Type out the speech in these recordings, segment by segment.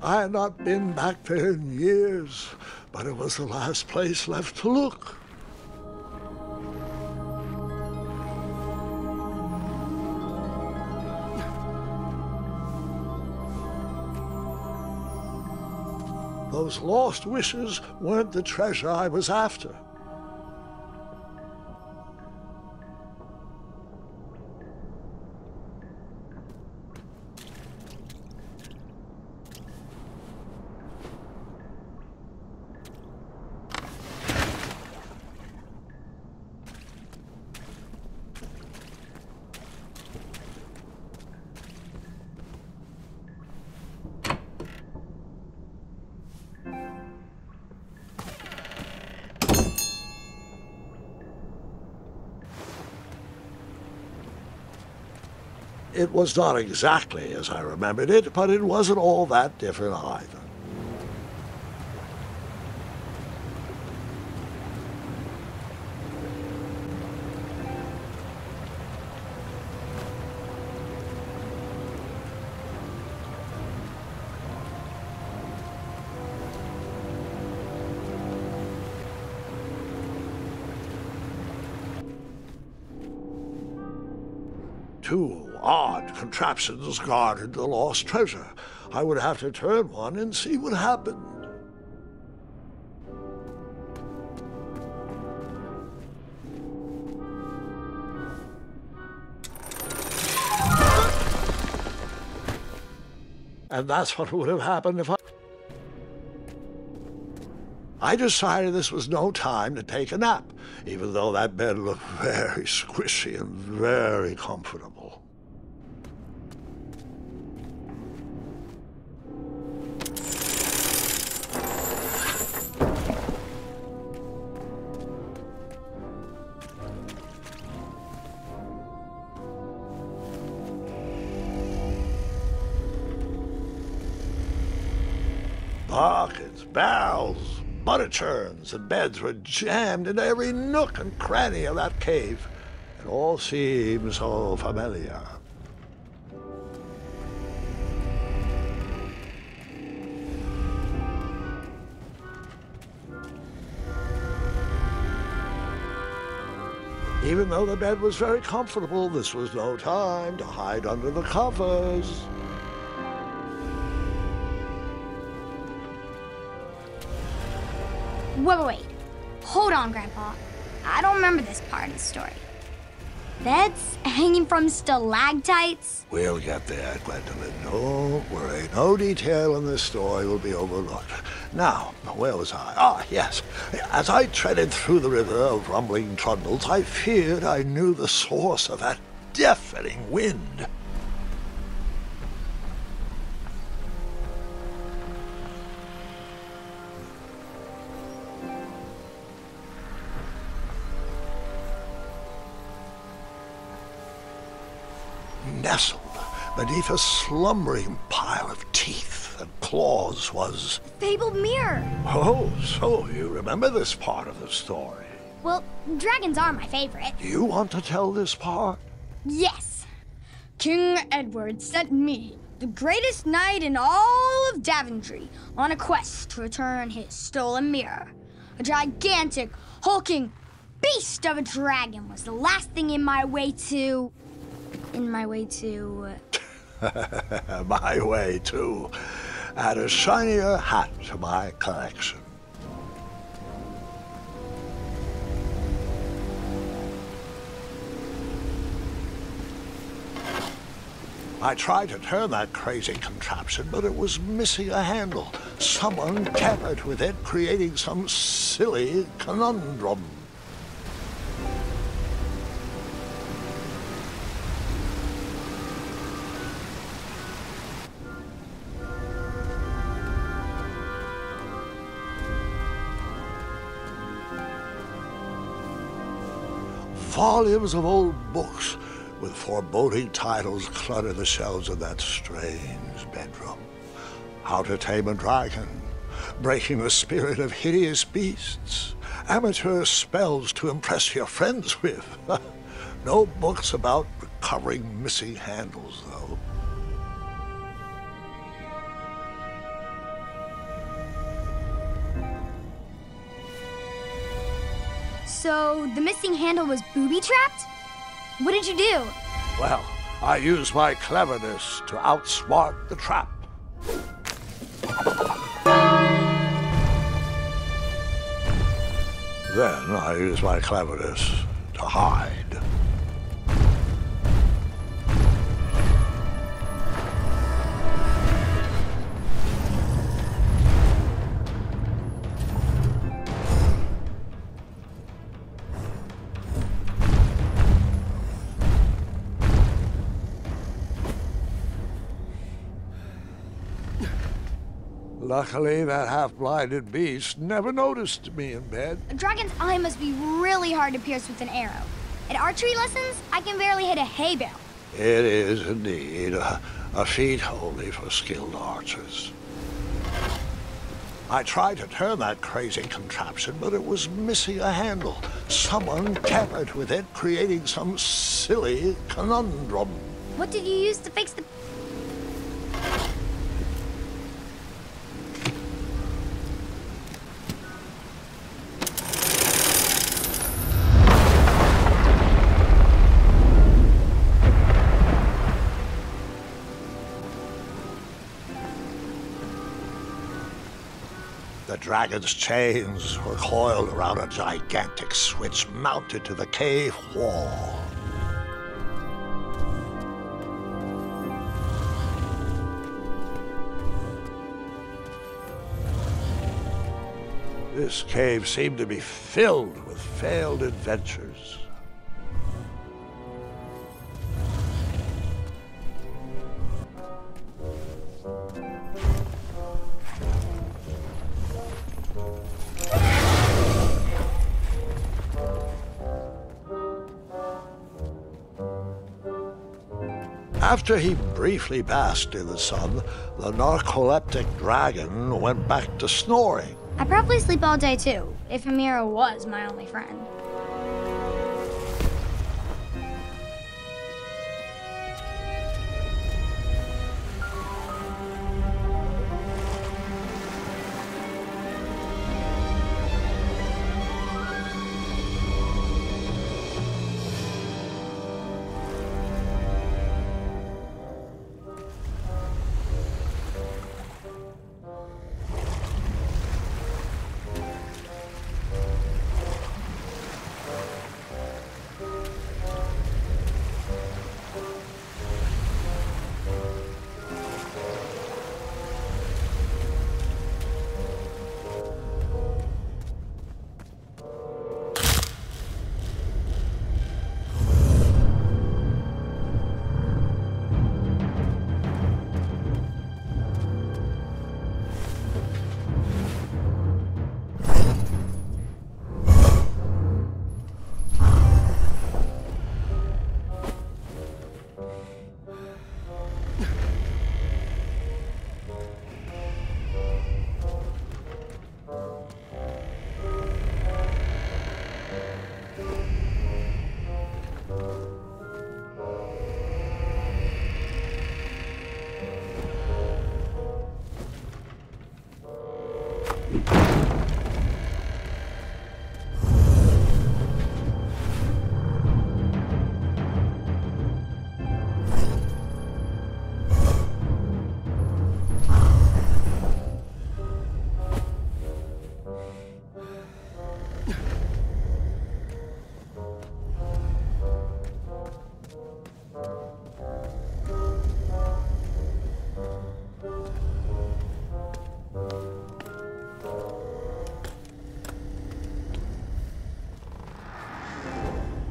I had not been back there in years, but it was the last place left to look. Those lost wishes weren't the treasure I was after. It was not exactly as I remembered it, but it wasn't all that different either. Two odd contraptions guarded the lost treasure. I would have to turn one and see what happened. And that's what would have happened if I decided this was no time to take a nap, even though that bed looked very squishy and very comfortable. Buckets, barrels, butter churns, and beds were jammed into every nook and cranny of that cave. It all seemed so familiar. Even though the bed was very comfortable, this was no time to hide under the covers. Wait. Hold on, Grandpa. I don't remember this part of the story. Beds hanging from stalactites? We'll get there, Gwendolyn. Don't worry. No detail in this story will be overlooked. Now, where was I? Ah, yes. As I treaded through the river of rumbling trundles, I feared I knew the source of that deafening wind. Nestled beneath a slumbering pile of teeth and claws was... Fabled mirror. Oh, so you remember this part of the story? Well, dragons are my favorite. Do you want to tell this part? Yes. King Edward sent me, the greatest knight in all of Daventry, on a quest to return his stolen mirror. A gigantic, hulking beast of a dragon was the last thing in my way to... My way to add a shinier hat to my collection. I tried to turn that crazy contraption, but it was missing a handle. Someone tampered with it, creating some silly conundrum. Volumes of old books with foreboding titles clutter the shelves of that strange bedroom. How to Tame a Dragon, Breaking the Spirit of Hideous Beasts, Amateur Spells to Impress Your Friends with. No books about recovering missing handles, though. So the missing handle was booby-trapped? What did you do? Well, I used my cleverness to outsmart the trap. Then I used my cleverness to hide. Luckily, that half-blinded beast never noticed me in bed. A dragon's eye must be really hard to pierce with an arrow. At archery lessons, I can barely hit a hay bale. It is indeed a feat only for skilled archers. I tried to turn that crazy contraption, but it was missing a handle. Someone tampered with it, creating some silly conundrum. What did you use to fix the... The dragon's chains were coiled around a gigantic switch mounted to the cave wall. This cave seemed to be filled with failed adventures. After he briefly basked in the sun, the narcoleptic dragon went back to snoring. I probably sleep all day too, if Amira was my only friend.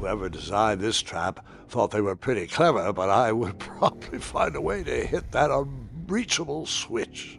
Whoever designed this trap thought they were pretty clever, but I would probably find a way to hit that unreachable switch.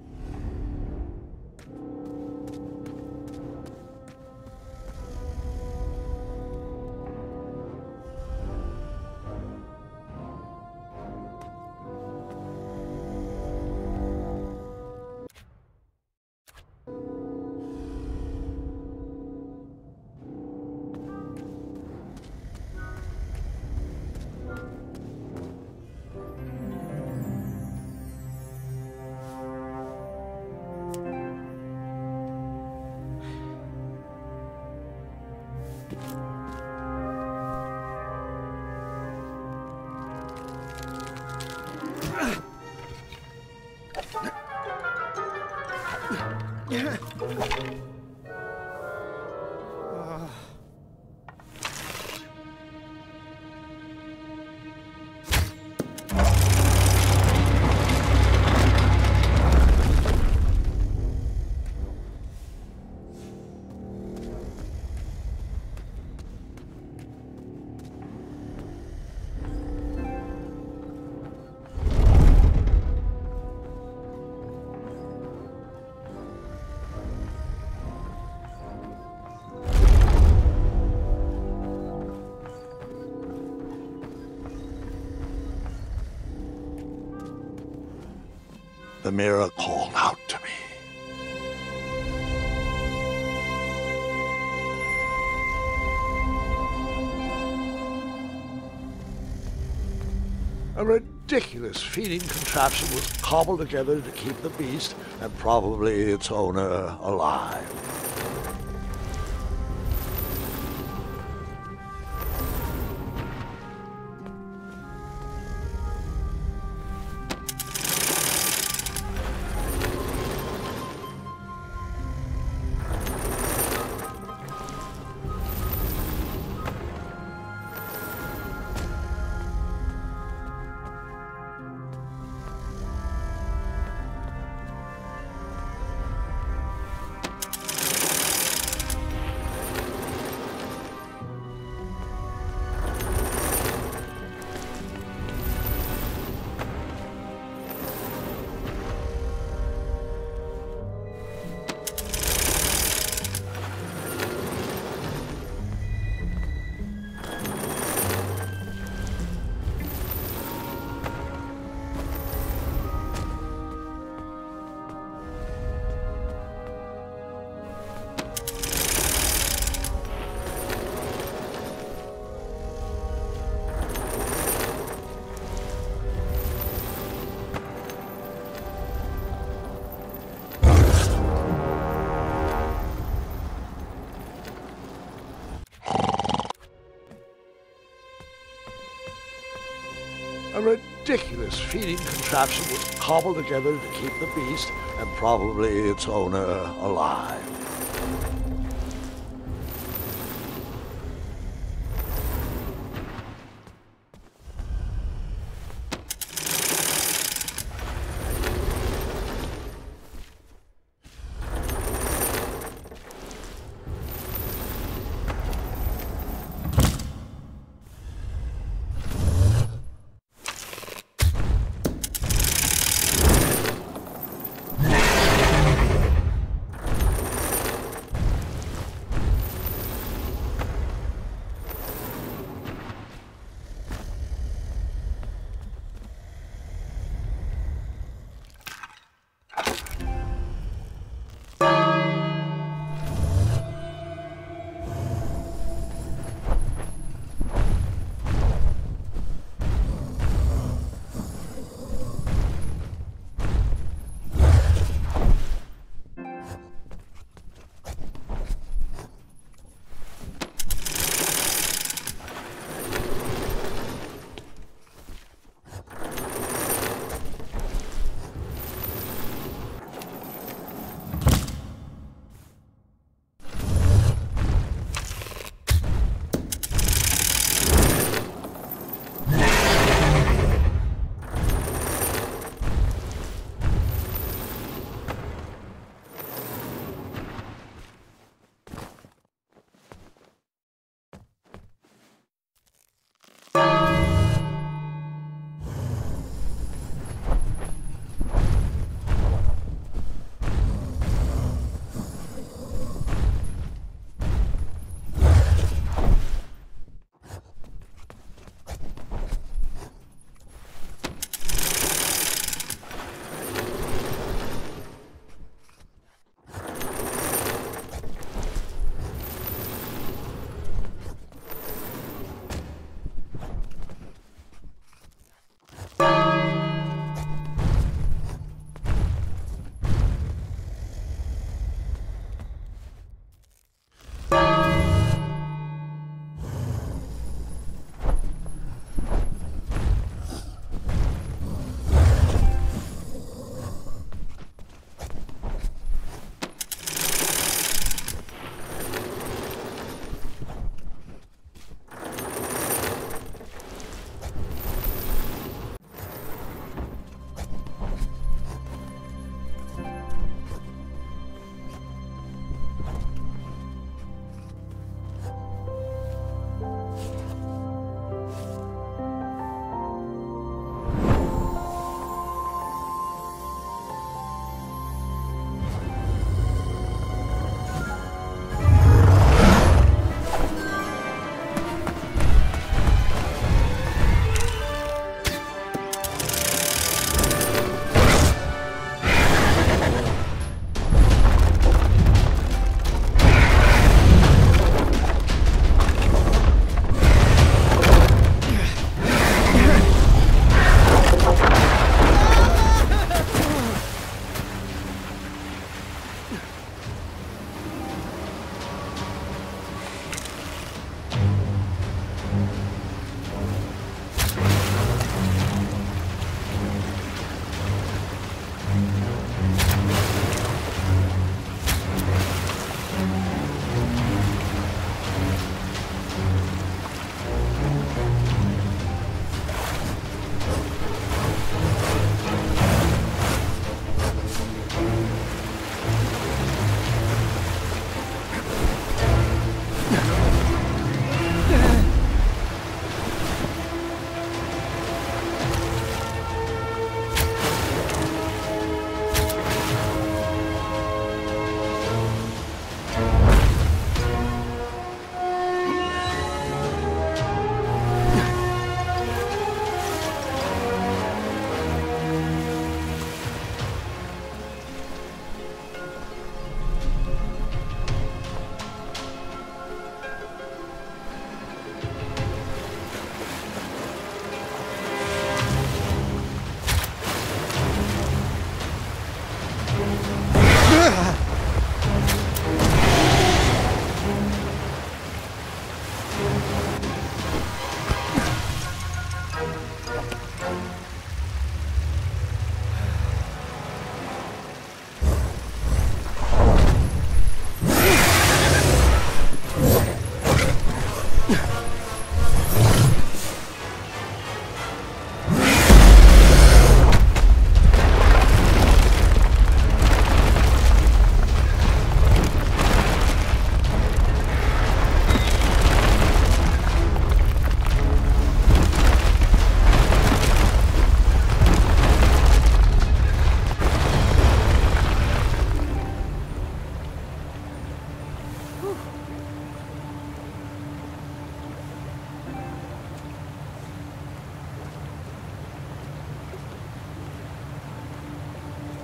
The mirror called out to me. A ridiculous feeding contraption was cobbled together to keep the beast and probably its owner alive. A ridiculous feeding contraption was cobbled together to keep the beast and probably its owner alive.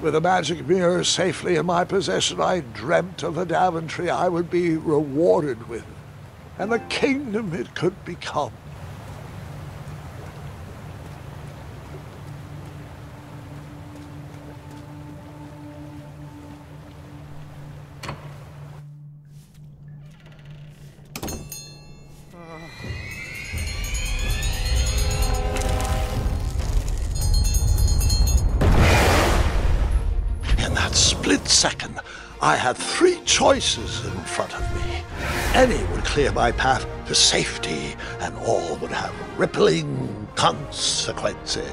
With the magic mirror safely in my possession, I dreamt of the Daventry I would be rewarded with, and the kingdom it could become. Split second, I had three choices in front of me. Any would clear my path to safety, and all would have rippling consequences.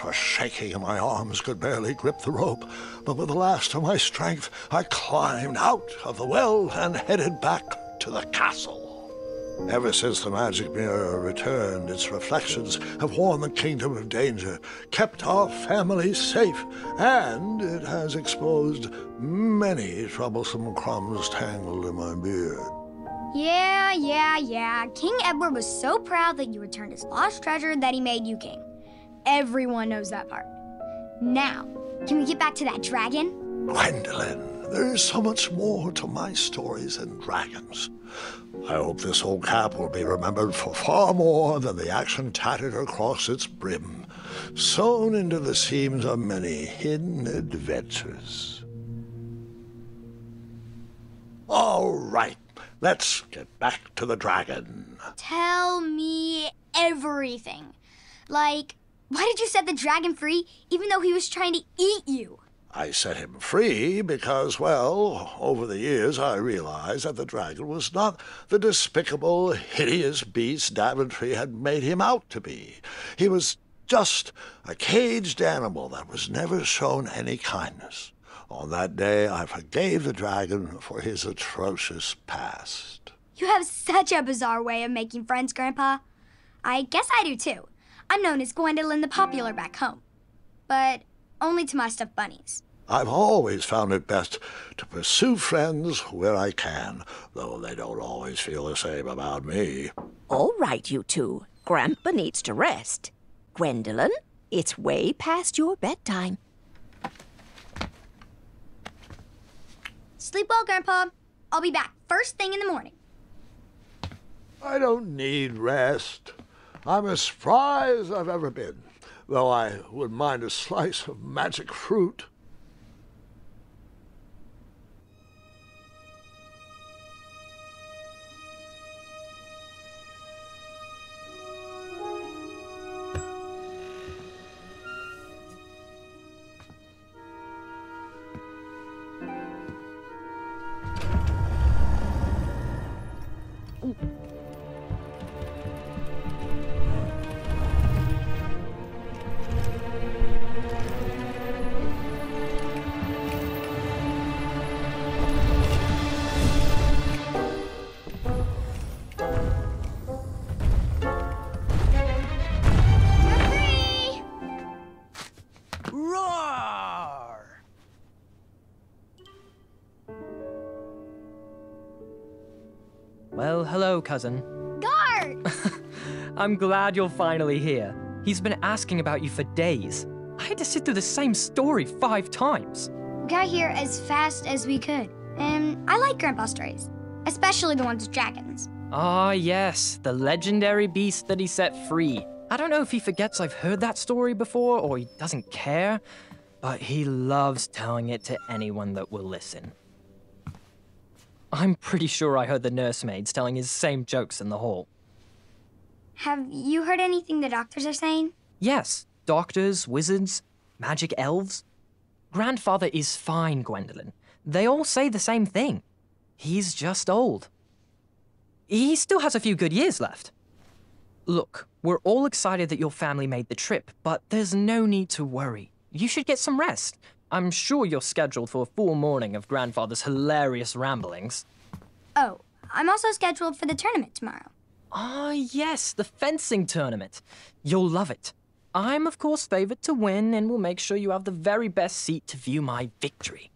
Were shaking and my arms could barely grip the rope, but with the last of my strength I climbed out of the well and headed back to the castle. Ever since the magic mirror returned, its reflections have warned the kingdom of danger, kept our family safe, and it has exposed many troublesome crumbs tangled in my beard. Yeah. King Edward was so proud that you returned his lost treasure that he made you king. Everyone knows that part. Now, can we get back to that dragon? Gwendolyn, there is so much more to my stories than dragons. I hope this old cap will be remembered for far more than the action tattered across its brim, sewn into the seams of many hidden adventures. All right, let's get back to the dragon. Tell me everything. Like, why did you set the dragon free even though he was trying to eat you? I set him free because, well, over the years I realized that the dragon was not the despicable, hideous beast Daventry had made him out to be. He was just a caged animal that was never shown any kindness. On that day, I forgave the dragon for his atrocious past. You have such a bizarre way of making friends, Grandpa. I guess I do, too. I'm known as Gwendolyn the Popular back home, but only to my stuffed bunnies. I've always found it best to pursue friends where I can, though they don't always feel the same about me. All right, you two. Grandpa needs to rest. Gwendolyn, it's way past your bedtime. Sleep well, Grandpa. I'll be back first thing in the morning. I don't need rest. I'm as spry as I've ever been, though I wouldn't mind a slice of magic fruit. Well, hello, cousin. Guard! I'm glad you're finally here. He's been asking about you for days. I had to sit through the same story 5 times. We got here as fast as we could, and I like Grandpa's stories, especially the ones with dragons. Ah, yes, the legendary beast that he set free. I don't know if he forgets I've heard that story before or he doesn't care, but he loves telling it to anyone that will listen. I'm pretty sure I heard the nursemaids telling his same jokes in the hall. Have you heard anything the doctors are saying? Yes, doctors, wizards, magic elves. Grandfather is fine, Gwendolyn. They all say the same thing. He's just old. He still has a few good years left. Look, we're all excited that your family made the trip, but there's no need to worry. You should get some rest. I'm sure you're scheduled for a full morning of Grandfather's hilarious ramblings. Oh, I'm also scheduled for the tournament tomorrow. Ah, yes, the fencing tournament. You'll love it. I'm, of course, favored to win, and will make sure you have the very best seat to view my victory.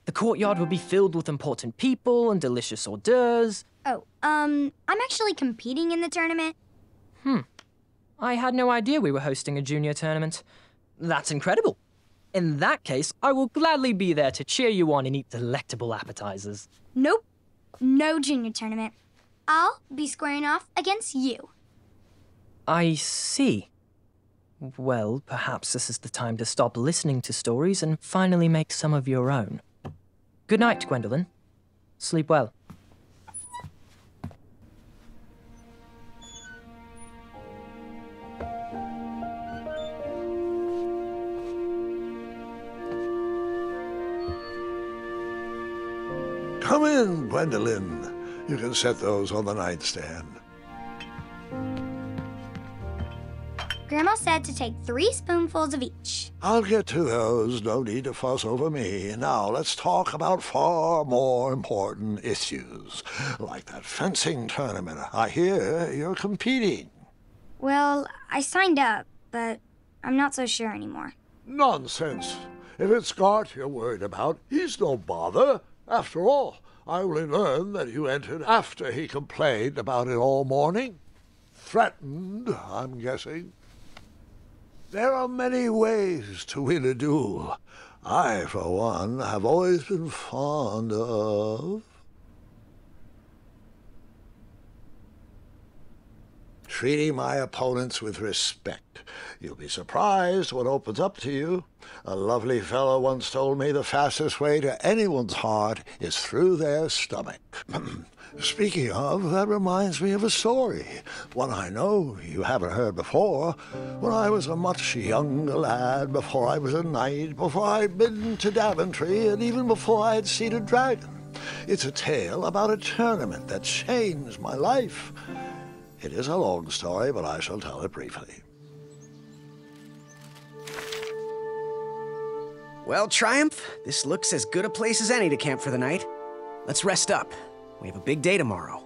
The courtyard will be filled with important people and delicious hors d'oeuvres. Oh, I'm actually competing in the tournament. I had no idea we were hosting a junior tournament. That's incredible. In that case, I will gladly be there to cheer you on and eat delectable appetizers. Nope, no junior tournament. I'll be squaring off against you. I see. Well, perhaps this is the time to stop listening to stories and finally make some of your own. Good night, Gwendolyn. Sleep well. Come in, Gwendolyn. You can set those on the nightstand. Grandma said to take 3 spoonfuls of each. I'll get to those. No need to fuss over me. Now, let's talk about far more important issues, like that fencing tournament. I hear you're competing. Well, I signed up, but I'm not so sure anymore. Nonsense. If it's Scott you're worried about, he's no bother. After all, I only learned that you entered after he complained about it all morning. Threatened, I'm guessing. There are many ways to win a duel. I, for one, have always been fond of treating my opponents with respect. You'll be surprised what opens up to you. A lovely fellow once told me the fastest way to anyone's heart is through their stomach. Speaking of, that reminds me of a story, one I know you haven't heard before. When I was a much younger lad, before I was a knight, before I'd been to Daventry, and even before I had seen a dragon. It's a tale about a tournament that changed my life. It is a long story, but I shall tell it briefly. Well, Triumph, this looks as good a place as any to camp for the night. Let's rest up. We have a big day tomorrow.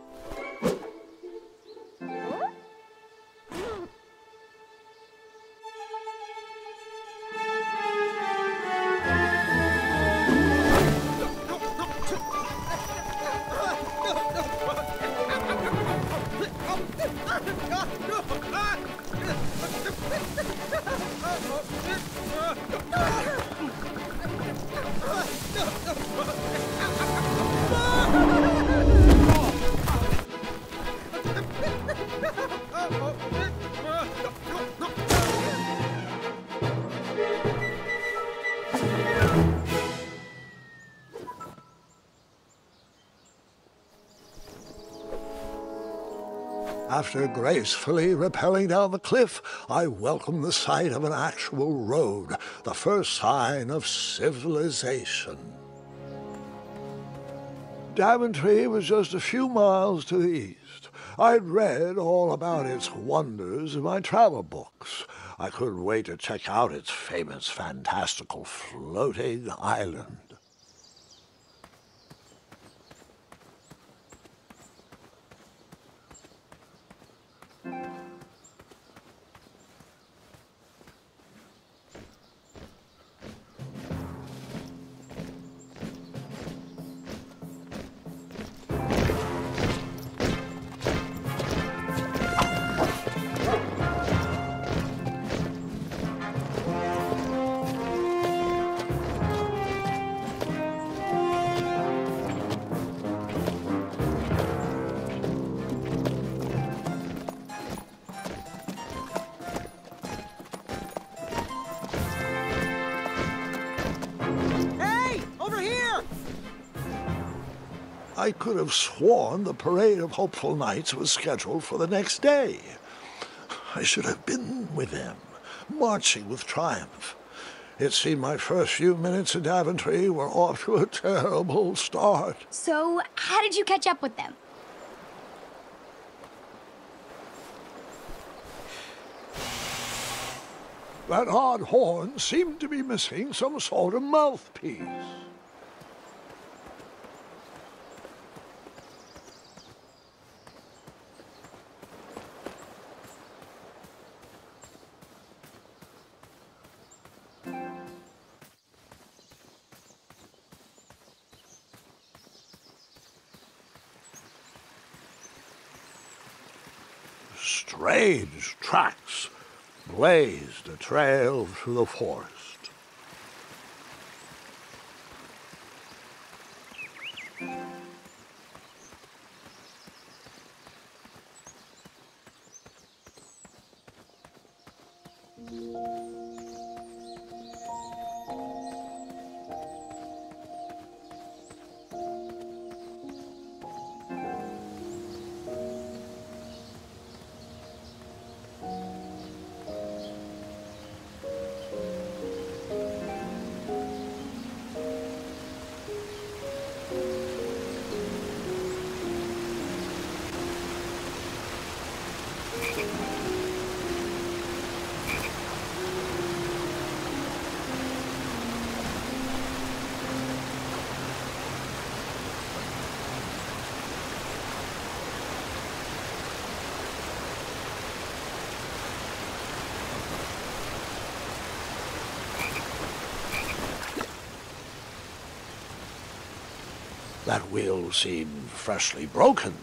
After gracefully rappelling down the cliff, I welcomed the sight of an actual road, the first sign of civilization. Daventry was just a few miles to the east. I'd read all about its wonders in my travel books. I couldn't wait to check out its famous, fantastical floating island. I could have sworn the parade of hopeful knights was scheduled for the next day. I should have been with them, marching with triumph. It seemed my first few minutes in Daventry were off to a terrible start. So, how did you catch up with them? That odd horn seemed to be missing some sort of mouthpiece. Strange tracks blazed a trail through the forest. That wheel seemed freshly broken.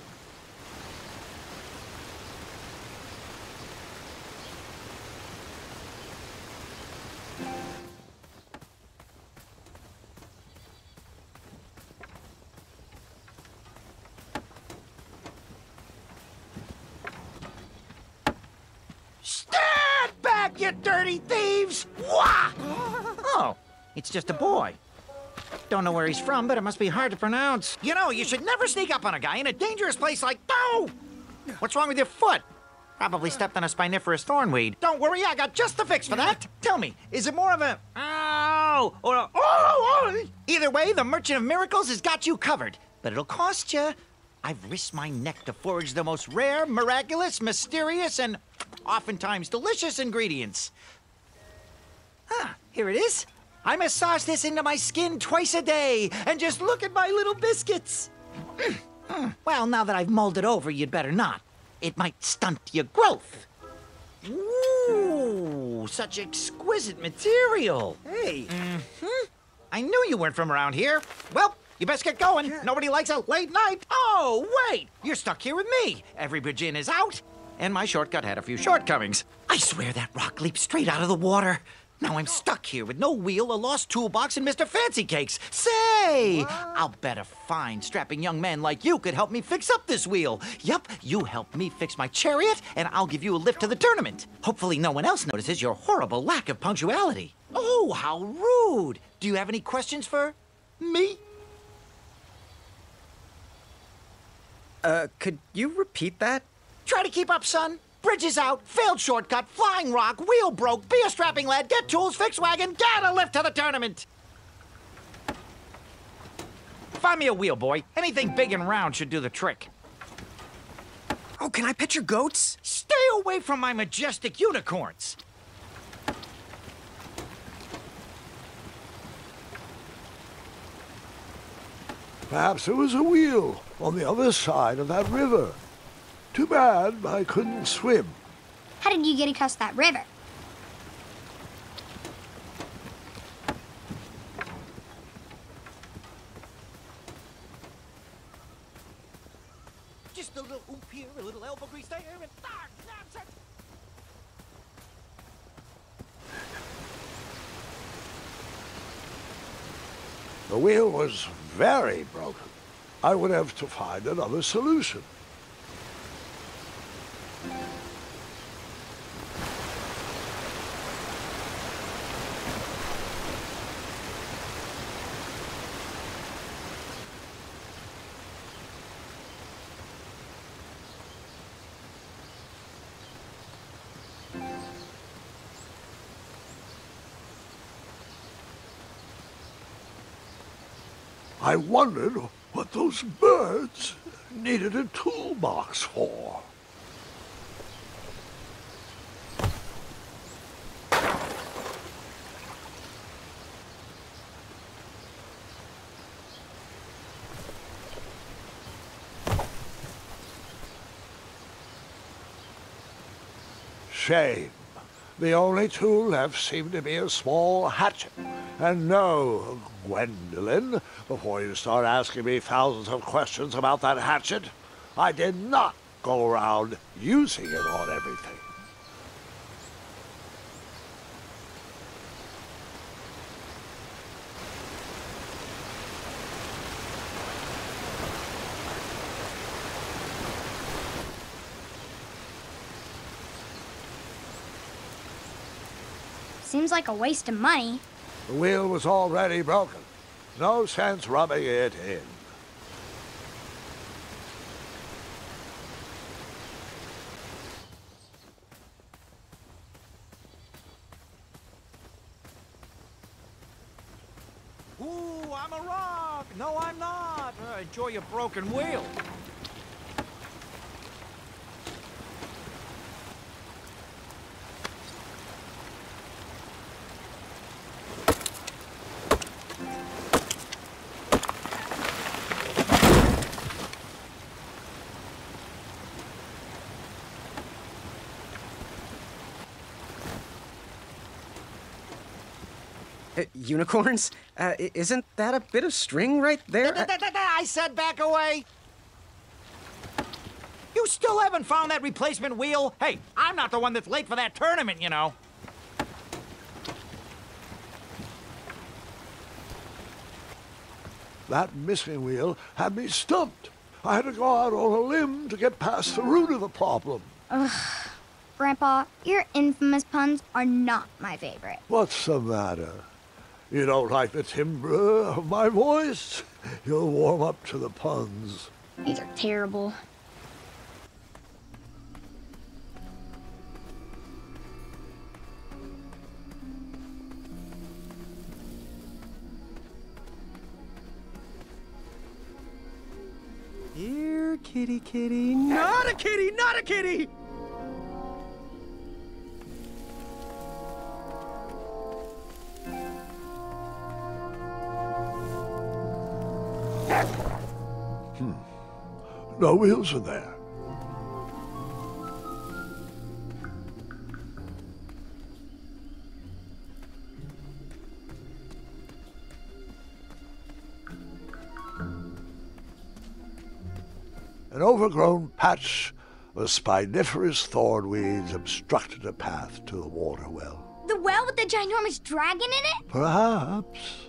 Stand back, you dirty thieves! Wah! Oh, it's just a boy. Don't know where he's from, but it must be hard to pronounce. You know, you should never sneak up on a guy in a dangerous place like... Oh! What's wrong with your foot? Probably stepped on a spiniferous thornweed. Don't worry, I got just the fix for that. Tell me, is it more of a... Ow! Or a... Oh! Either way, the Merchant of Miracles has got you covered. But it'll cost you. I've risked my neck to forage the most rare, miraculous, mysterious, and oftentimes delicious ingredients. Ah, here it is. I massage this into my skin twice a day, and just look at my little biscuits. Well, now that I've mulled it over, you'd better not. It might stunt your growth. Ooh, such exquisite material. Hey. I knew you weren't from around here. Well, you best get going. Nobody likes a late night. Oh, wait, you're stuck here with me. Every bridge in is out, and my shortcut had a few shortcomings. I swear that rock leaped straight out of the water. Now I'm stuck here with no wheel, a lost toolbox, and Mr. Fancy Cakes. Say, I'll bet a fine, strapping young man like you could help me fix up this wheel. Yup, you help me fix my chariot, and I'll give you a lift to the tournament. Hopefully no one else notices your horrible lack of punctuality. Oh, how rude. Do you have any questions for me? Could you repeat that? Try to keep up, son. Bridges out, failed shortcut, flying rock, wheel broke, be a strapping lad, get tools, fix wagon, get a lift to the tournament. Find me a wheel, boy. Anything big and round should do the trick. Oh, can I pet your goats? Stay away from my majestic unicorns. Perhaps there was a wheel on the other side of that river. Too bad I couldn't swim. How did you get across that river? Just a little oop here, a little elbow grease there, and nonsense. The wheel was very broken. I would have to find another solution. I wondered what those birds needed a toolbox for. Shame. The only tool left seemed to be a small hatchet. And no, Gwendolyn, before you start asking me thousands of questions about that hatchet, I did not go around using it on everything. Seems like a waste of money. The wheel was already broken. No sense rubbing it in. Ooh, I'm a rock! No, I'm not! Enjoy your broken wheel. Unicorns? Isn't that a bit of string right there? I said back away! You still haven't found that replacement wheel? Hey, I'm not the one that's late for that tournament, you know. That missing wheel had me stumped. I had to go out on a limb to get past the root of the problem. Ugh. Grandpa, your infamous puns are not my favorite. What's the matter? You don't like the timbre of my voice? You'll warm up to the puns. These are terrible. Here, kitty, kitty. Not a kitty, not a kitty! No wheels in there. An overgrown patch of spiniferous thornweeds obstructed a path to the water well. The well with the ginormous dragon in it? Perhaps.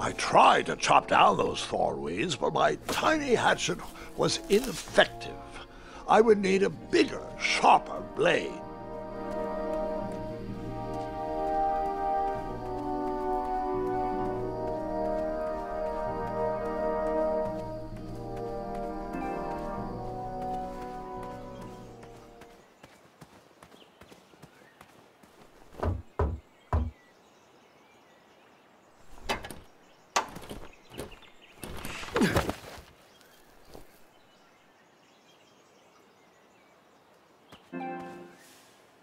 I tried to chop down those thornweeds, but my tiny hatchet was ineffective. I would need a bigger, sharper blade.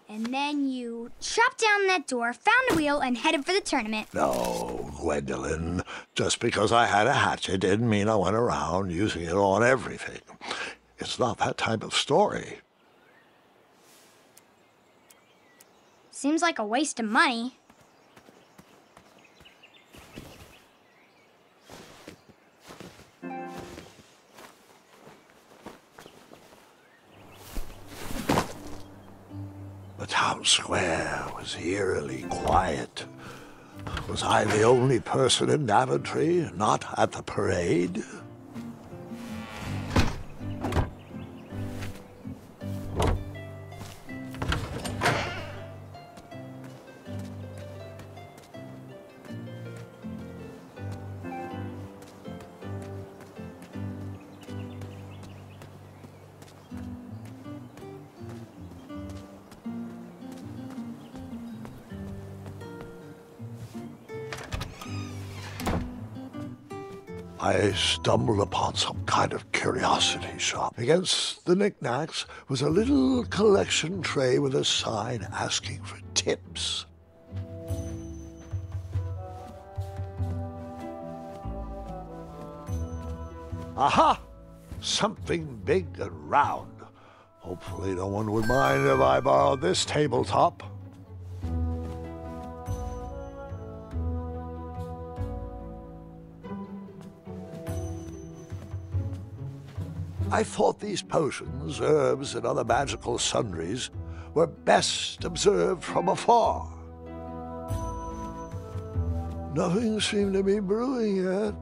And then you chopped down that door, found a wheel, and headed for the tournament. No, Gwendolyn. Just because I had a hatchet didn't mean I went around using it on everything. It's not that type of story. Seems like a waste of money. The town square was eerily quiet. Was I the only person in Daventry not at the parade? I stumbled upon some kind of curiosity shop. Against the knickknacks was a little collection tray with a sign asking for tips. Aha! Something big and round. Hopefully no one would mind if I borrowed this tabletop. I thought these potions, herbs, and other magical sundries were best observed from afar. Nothing seemed to be brewing yet.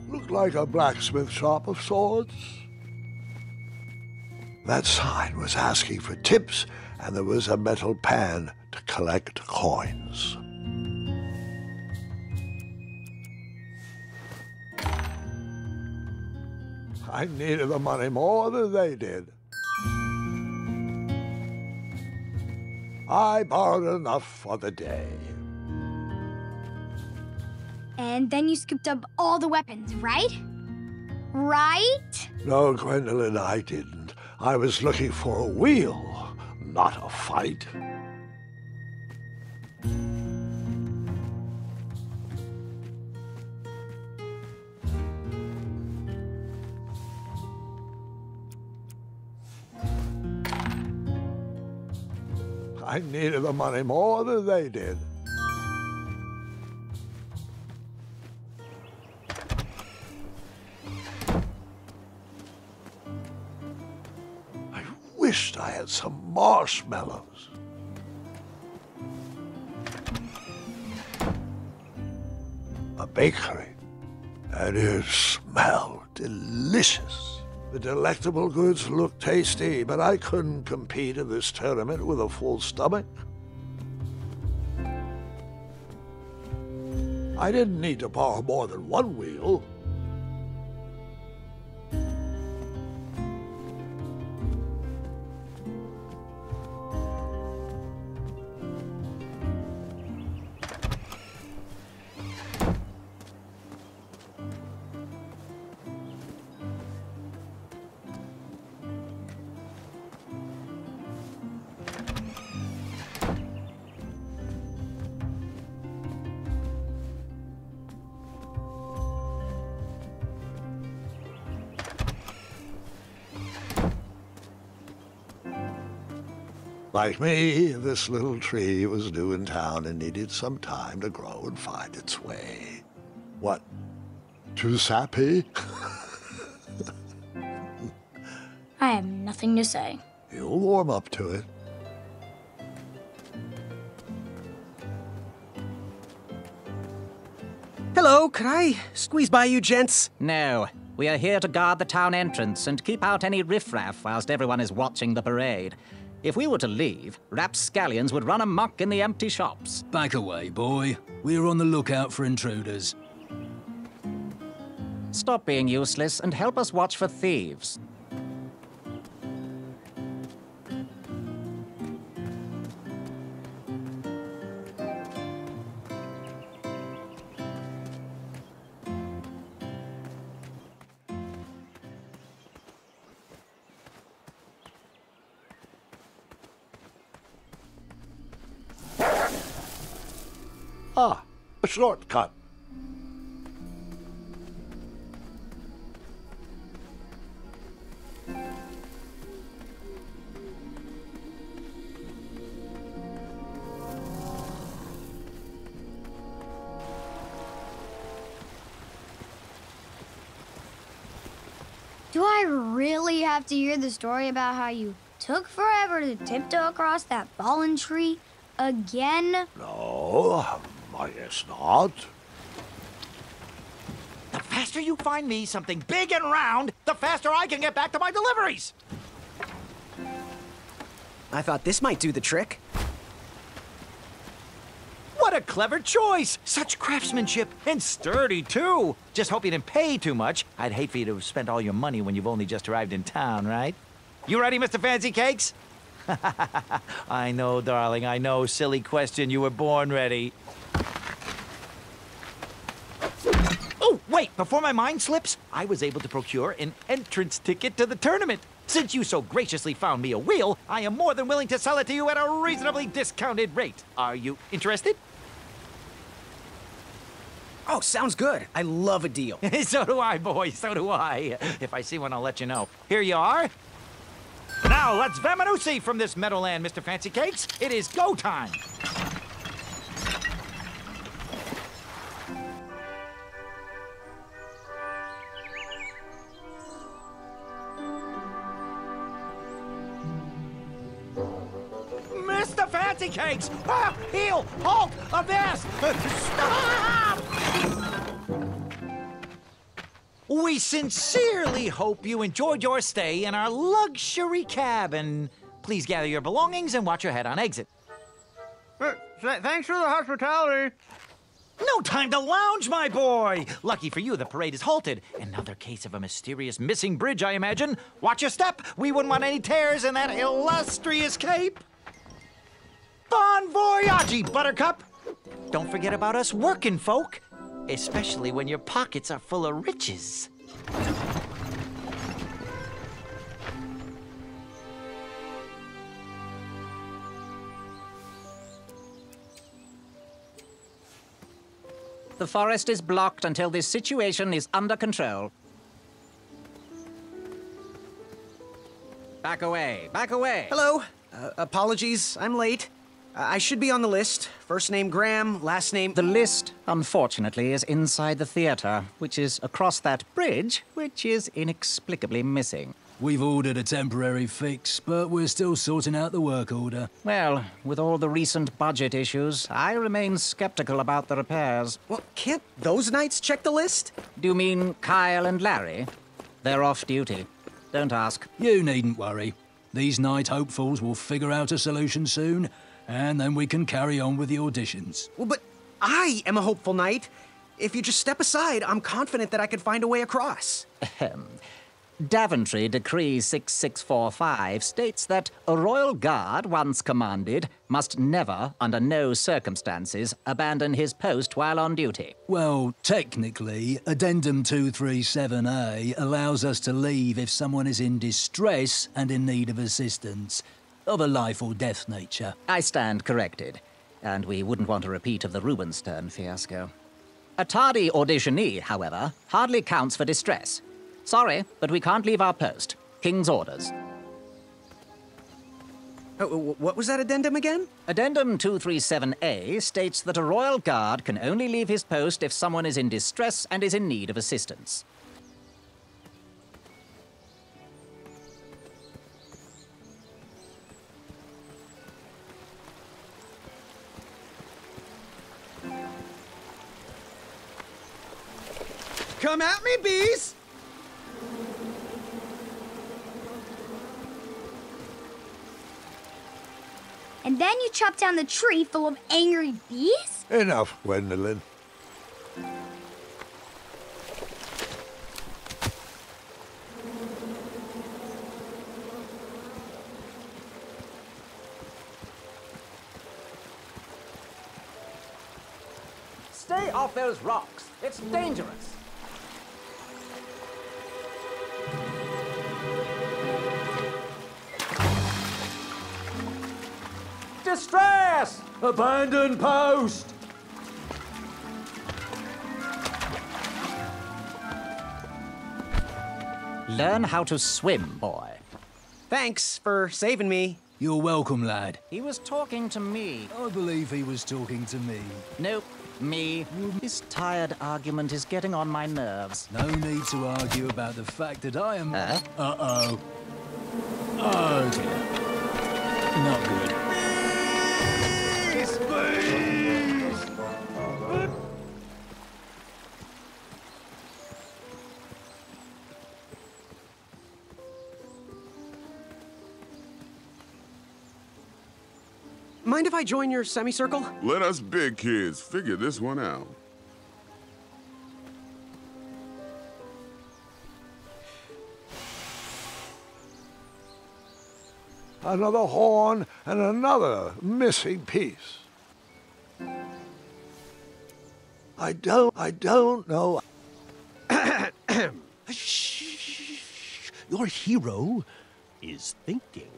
Looked like a blacksmith shop of sorts. That sign was asking for tips, and there was a metal pan to collect coins. I needed the money more than they did. I borrowed enough for the day. And then you scooped up all the weapons, right? Right? No, Gwendolyn, I didn't. I was looking for a wheel, not a fight. I needed the money more than they did. I wished I had some marshmallows. A bakery, and it smelled delicious. The delectable goods looked tasty, but I couldn't compete in this tournament with a full stomach. I didn't need to borrow more than one wheel. Like me, this little tree was new in town and needed some time to grow and find its way. What? Too sappy? I have nothing to say. You'll warm up to it. Hello, could I squeeze by you gents? No, we are here to guard the town entrance and keep out any riffraff whilst everyone is watching the parade. If we were to leave, rapscallions would run amok in the empty shops. Back away, boy. We're on the lookout for intruders. Stop being useless and help us watch for thieves. Ah, a shortcut. Do I really have to hear the story about how you took forever to tiptoe across that fallen tree again? No, I guess not. The faster you find me something big and round, the faster I can get back to my deliveries. I thought this might do the trick. a clever choice! Such craftsmanship, and sturdy, too! Just hope you didn't pay too much. I'd hate for you to have spent all your money when you've only just arrived in town, right? You ready, Mr. Fancy Cakes? I know, darling, I know. Silly question. You were born ready. Oh, wait! Before my mind slips, I was able to procure an entrance ticket to the tournament. Since you so graciously found me a wheel, I am more than willing to sell it to you at a reasonably discounted rate. Are you interested? Oh, sounds good. I love a deal. So do I, boy. So do I. If I see one, I'll let you know. Here you are. Now, let's vamoose from this meadowland, Mr. Fancy Cakes. It is go time. Mr. Fancy Cakes! Ah, heel! Halt! Avast! Stop! We sincerely hope you enjoyed your stay in our luxury cabin. Please gather your belongings and watch your head on exit. Thanks for the hospitality. No time to lounge, my boy! Lucky for you, the parade is halted. Another case of a mysterious missing bridge, I imagine. Watch your step. We wouldn't want any tears in that illustrious cape. Bon voyage, Buttercup! Don't forget about us working folk, especially when your pockets are full of riches. The forest is blocked until this situation is under control. Back away, back away. Hello. Apologies, I'm late. I should be on the list. First name Graham, last name... The list, unfortunately, is inside the theater, which is across that bridge, which is inexplicably missing. We've ordered a temporary fix, but we're still sorting out the work order. Well, with all the recent budget issues, I remain skeptical about the repairs. Well, can't those knights check the list? Do you mean Kyle and Larry? They're off duty. Don't ask. You needn't worry. These night hopefuls will figure out a solution soon, and then we can carry on with the auditions. Well, but I am a hopeful knight. If you just step aside, I'm confident that I could find a way across. Daventry Decree 6645 states that a royal guard once commanded must never, under no circumstances, abandon his post while on duty. Well, technically, Addendum 237A allows us to leave if someone is in distress and in need of assistance, of a life or death nature. I stand corrected, and we wouldn't want a repeat of the Rubenstern fiasco. A tardy auditionee, however, hardly counts for distress. Sorry, but we can't leave our post. King's orders. What was that addendum again? Addendum 237A states that a royal guard can only leave his post if someone is in distress and is in need of assistance. Come at me, bees! And then you chop down the tree full of angry bees? Enough, Gwendolyn. Stay off those rocks. It's dangerous. Distress! Abandon post! Learn how to swim, boy. Thanks for saving me. You're welcome, lad. He was talking to me. I believe he was talking to me. Nope, me. This tired argument is getting on my nerves. No need to argue about the fact that I am... Huh? Uh-oh. Oh, dear. Not good. mind if I join your semicircle? Let us big kids figure this one out. Another horn and another missing piece. I don't know. Shh. Your hero is thinking.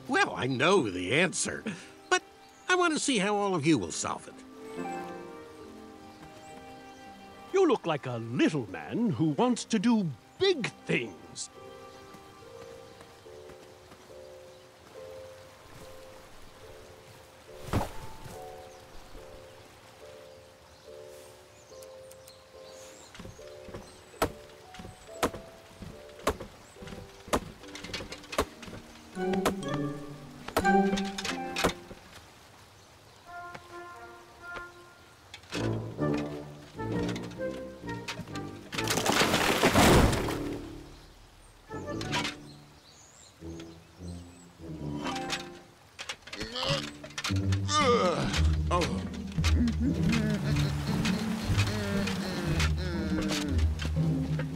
Well, I know the answer, but I want to see how all of you will solve it. You look like a little man who wants to do big things.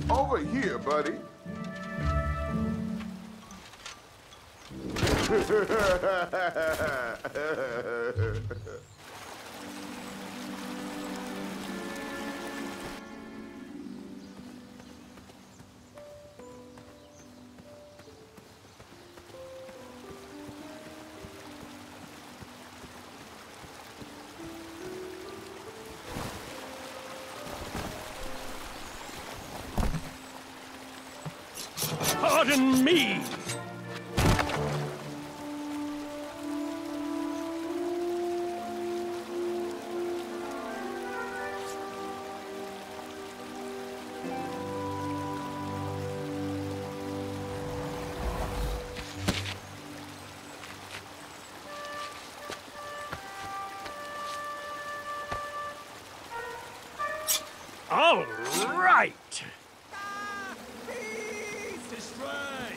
Over here, buddy. Pardon me! All right!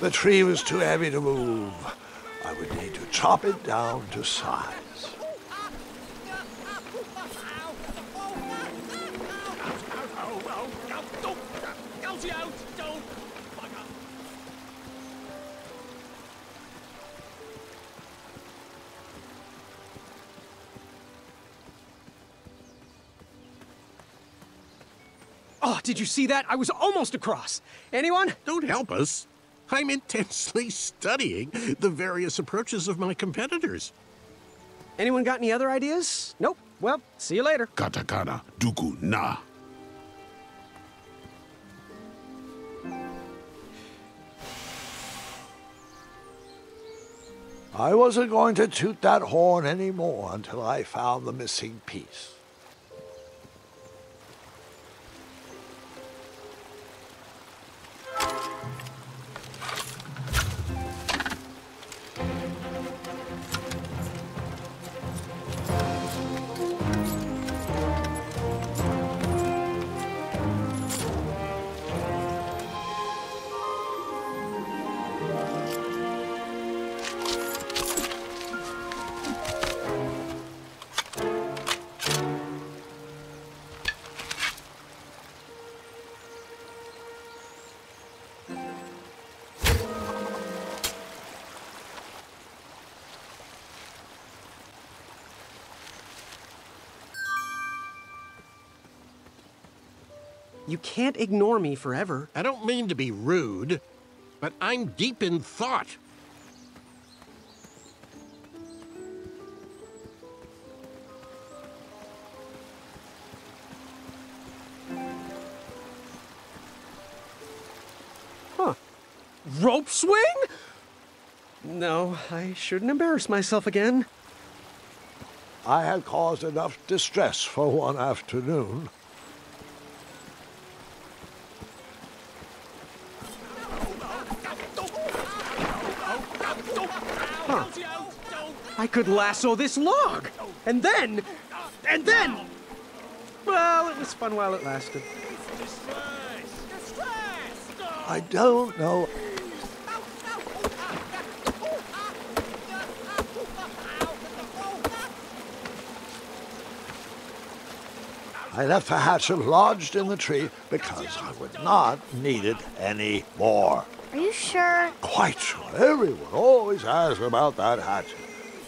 The tree was too heavy to move. I would need to chop it down to size. Oh, did you see that? I was almost across. Anyone? Don't help us. I'm intensely studying the various approaches of my competitors. Anyone got any other ideas? Nope. Well, see you later. Katakana, duku na. I wasn't going to toot that horn anymore until I found the missing piece. You can't ignore me forever. I don't mean to be rude, but I'm deep in thought. Huh. Rope swing? No, I shouldn't embarrass myself again. I had caused enough distress for one afternoon. Huh. I could lasso this log, and then... Well, it was fun while it lasted. I don't know. I left the hatchet lodged in the tree because I would not need it any more. Are you sure? Quite sure. Everyone always asks about that hatchet.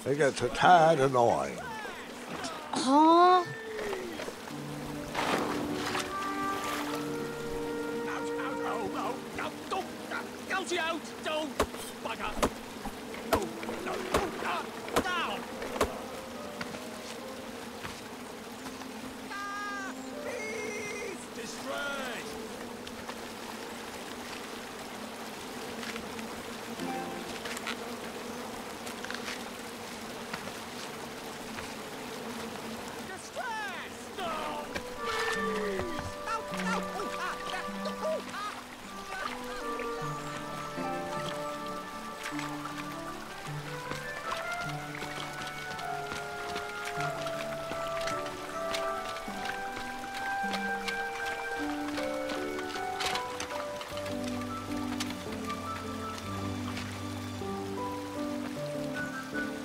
It gets a tad annoying. Huh?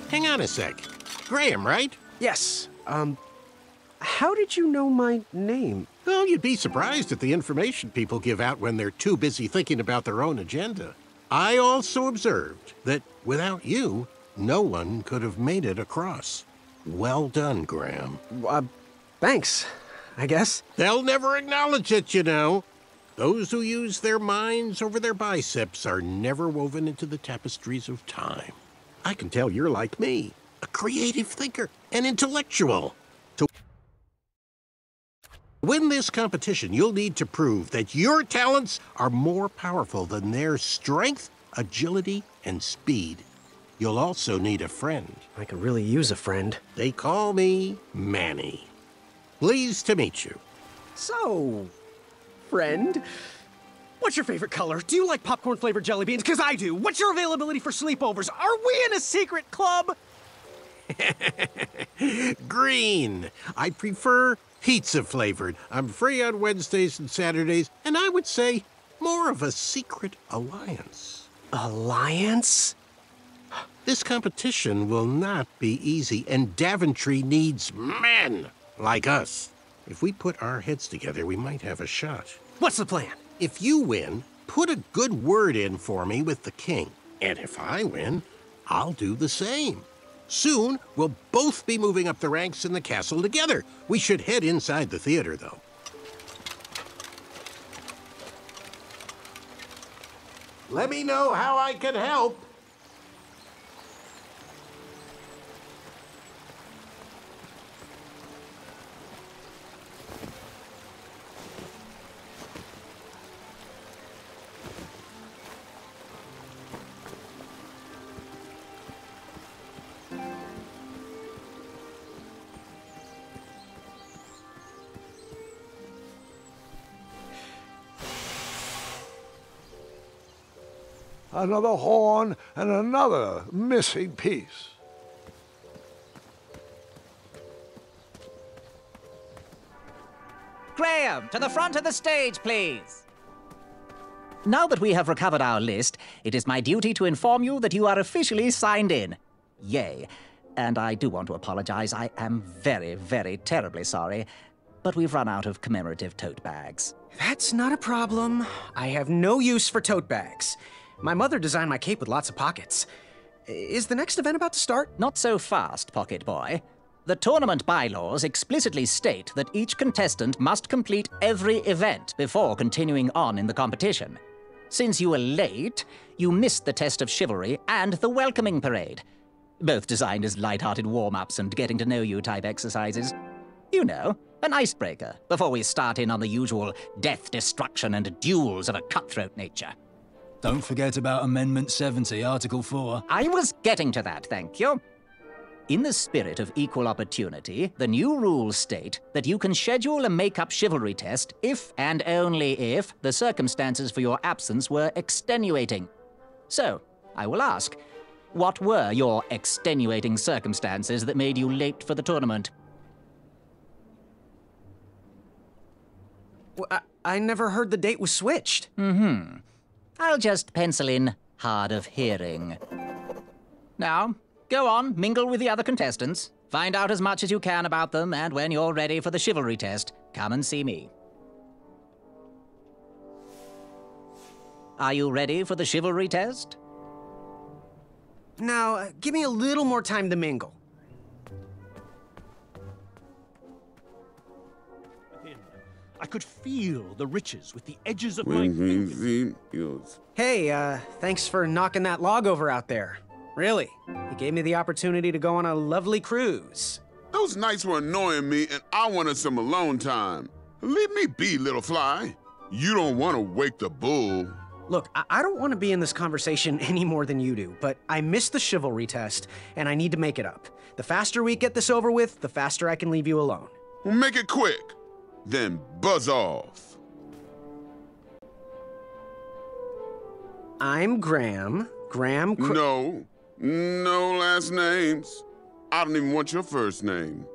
Hang on a sec. Graham, right? Yes. How did you know my name? Well, you'd be surprised at the information people give out when they're too busy thinking about their own agenda. I also observed that without you, no one could have made it across. Well done, Graham. Thanks, I guess. They'll never acknowledge it, you know. Those who use their minds over their biceps are never woven into the tapestries of time. I can tell you're like me, a creative thinker, an intellectual. To win this competition, you'll need to prove that your talents are more powerful than their strength, agility, and speed. You'll also need a friend. I could really use a friend. They call me Manny. Pleased to meet you. So, friend, what's your favorite color? Do you like popcorn-flavored jelly beans? Because I do. What's your availability for sleepovers? Are we in a secret club? Green. I prefer pizza-flavored. I'm free on Wednesdays and Saturdays, and I would say more of a secret alliance. Alliance? This competition will not be easy, and Daventry needs men like us. If we put our heads together, we might have a shot. What's the plan? If you win, put a good word in for me with the king. And if I win, I'll do the same. Soon, we'll both be moving up the ranks in the castle together. We should head inside the theater, though. Let me know how I can help. Another horn and another missing piece. Graham, to the front of the stage, please. Now that we have recovered our list, it is my duty to inform you that you are officially signed in. Yay. And I do want to apologize. I am very, very terribly sorry, but we've run out of commemorative tote bags. That's not a problem. I have no use for tote bags. My mother designed my cape with lots of pockets. Is the next event about to start? Not so fast, Pocket Boy. The tournament bylaws explicitly state that each contestant must complete every event before continuing on in the competition. Since you were late, you missed the test of chivalry and the welcoming parade, both designed as light-hearted warm-ups and getting-to-know-you type exercises. You know, an icebreaker before we start in on the usual death, destruction, and duels of a cutthroat nature. Don't forget about Amendment 70, Article 4. I was getting to that, thank you. In the spirit of equal opportunity, the new rules state that you can schedule a make-up chivalry test if and only if the circumstances for your absence were extenuating. So, I will ask, what were your extenuating circumstances that made you late for the tournament? Well, I never heard the date was switched. I'll just pencil in hard of hearing. Now, go on, mingle with the other contestants. Find out as much as you can about them, and when you're ready for the chivalry test, come and see me. Are you ready for the chivalry test? Now, give me a little more time to mingle. I could feel the riches with the edges of my fingers. Hey, thanks for knocking that log over out there. Really, it gave me the opportunity to go on a lovely cruise. Those nights were annoying me, and I wanted some alone time. Leave me be, little fly. You don't want to wake the bull. Look, I don't want to be in this conversation any more than you do, but I missed the chivalry test, and I need to make it up. The faster we get this over with, the faster I can leave you alone. Well, make it quick. Then buzz off. I'm Graham. No last names. I don't even want your first name.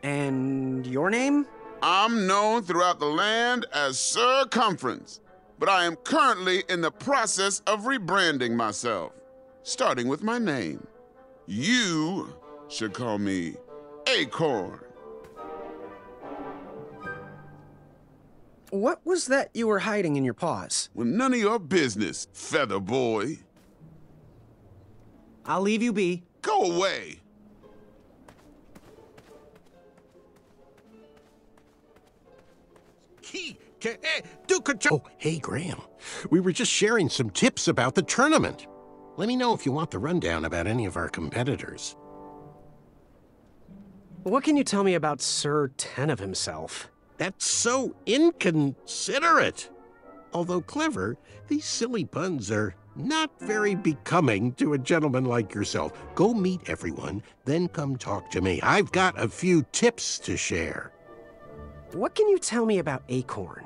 And your name? I'm known throughout the land as Circumference, but I am currently in the process of rebranding myself, starting with my name. You should call me Acorn. What was that you were hiding in your paws? Well, none of your business, Feather Boy. I'll leave you be. Go away. Oh, hey, Graham. We were just sharing some tips about the tournament. Let me know if you want the rundown about any of our competitors. What can you tell me about Sir Ten of himself? That's so inconsiderate. Although clever, these silly puns are not very becoming to a gentleman like yourself. Go meet everyone, then come talk to me. I've got a few tips to share. What can you tell me about Acorn?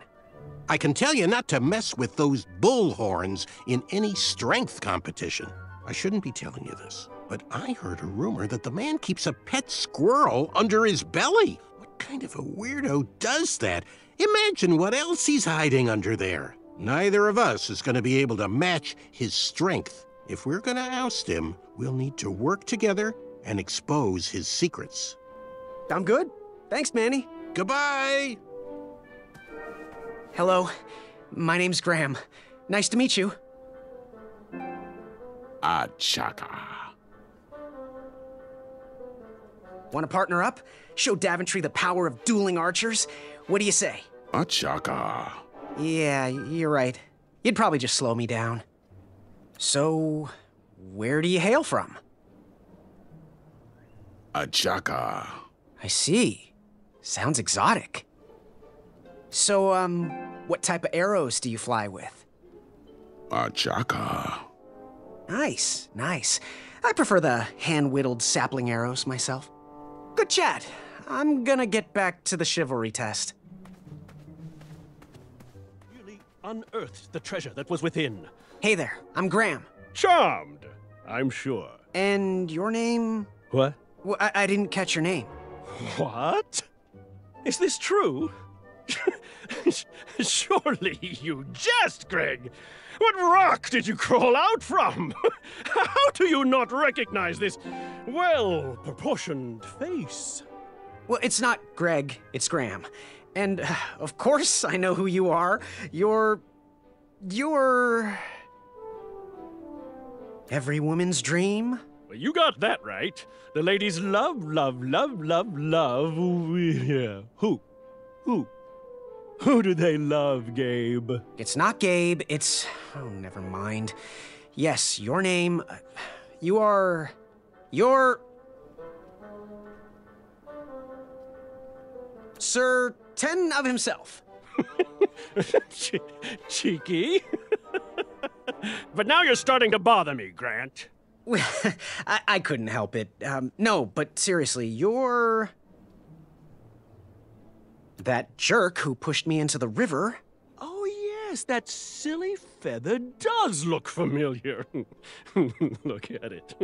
I can tell you not to mess with those bullhorns in any strength competition. I shouldn't be telling you this, but I heard a rumor that the man keeps a pet squirrel under his belly. What kind of a weirdo does that? Imagine what else he's hiding under there. Neither of us is going to be able to match his strength. If we're going to oust him, we'll need to work together and expose his secrets. I'm good. Thanks, Manny. Goodbye! Hello, my name's Graham. Nice to meet you. Achaka. Want to partner up? Show Daventry the power of dueling archers? What do you say? Achaka. Yeah, you're right. You'd probably just slow me down. So, where do you hail from? Achaka. I see. Sounds exotic. So, what type of arrows do you fly with? Achaka. Nice, nice. I prefer the hand-whittled sapling arrows myself. Good chat. I'm gonna get back to the chivalry test. Really unearthed the treasure that was within. Hey there, I'm Graham. Charmed, I'm sure. And your name? What? Well, I didn't catch your name. What? Is this true? Surely you jest, Greg. What rock did you crawl out from? How do you not recognize this well-proportioned face? Well, it's not Greg, it's Graham. And, of course, I know who you are. You're... every woman's dream? Well, you got that right. The ladies love. Yeah. Who do they love, Gabe? It's not Gabe, it's... oh, never mind. Yes, your name... you're... Sir Ten of himself. Cheeky. But now you're starting to bother me, Grant. I couldn't help it. No, but seriously, you're... that jerk who pushed me into the river. Oh, yes, that silly feather does look familiar. Look at it.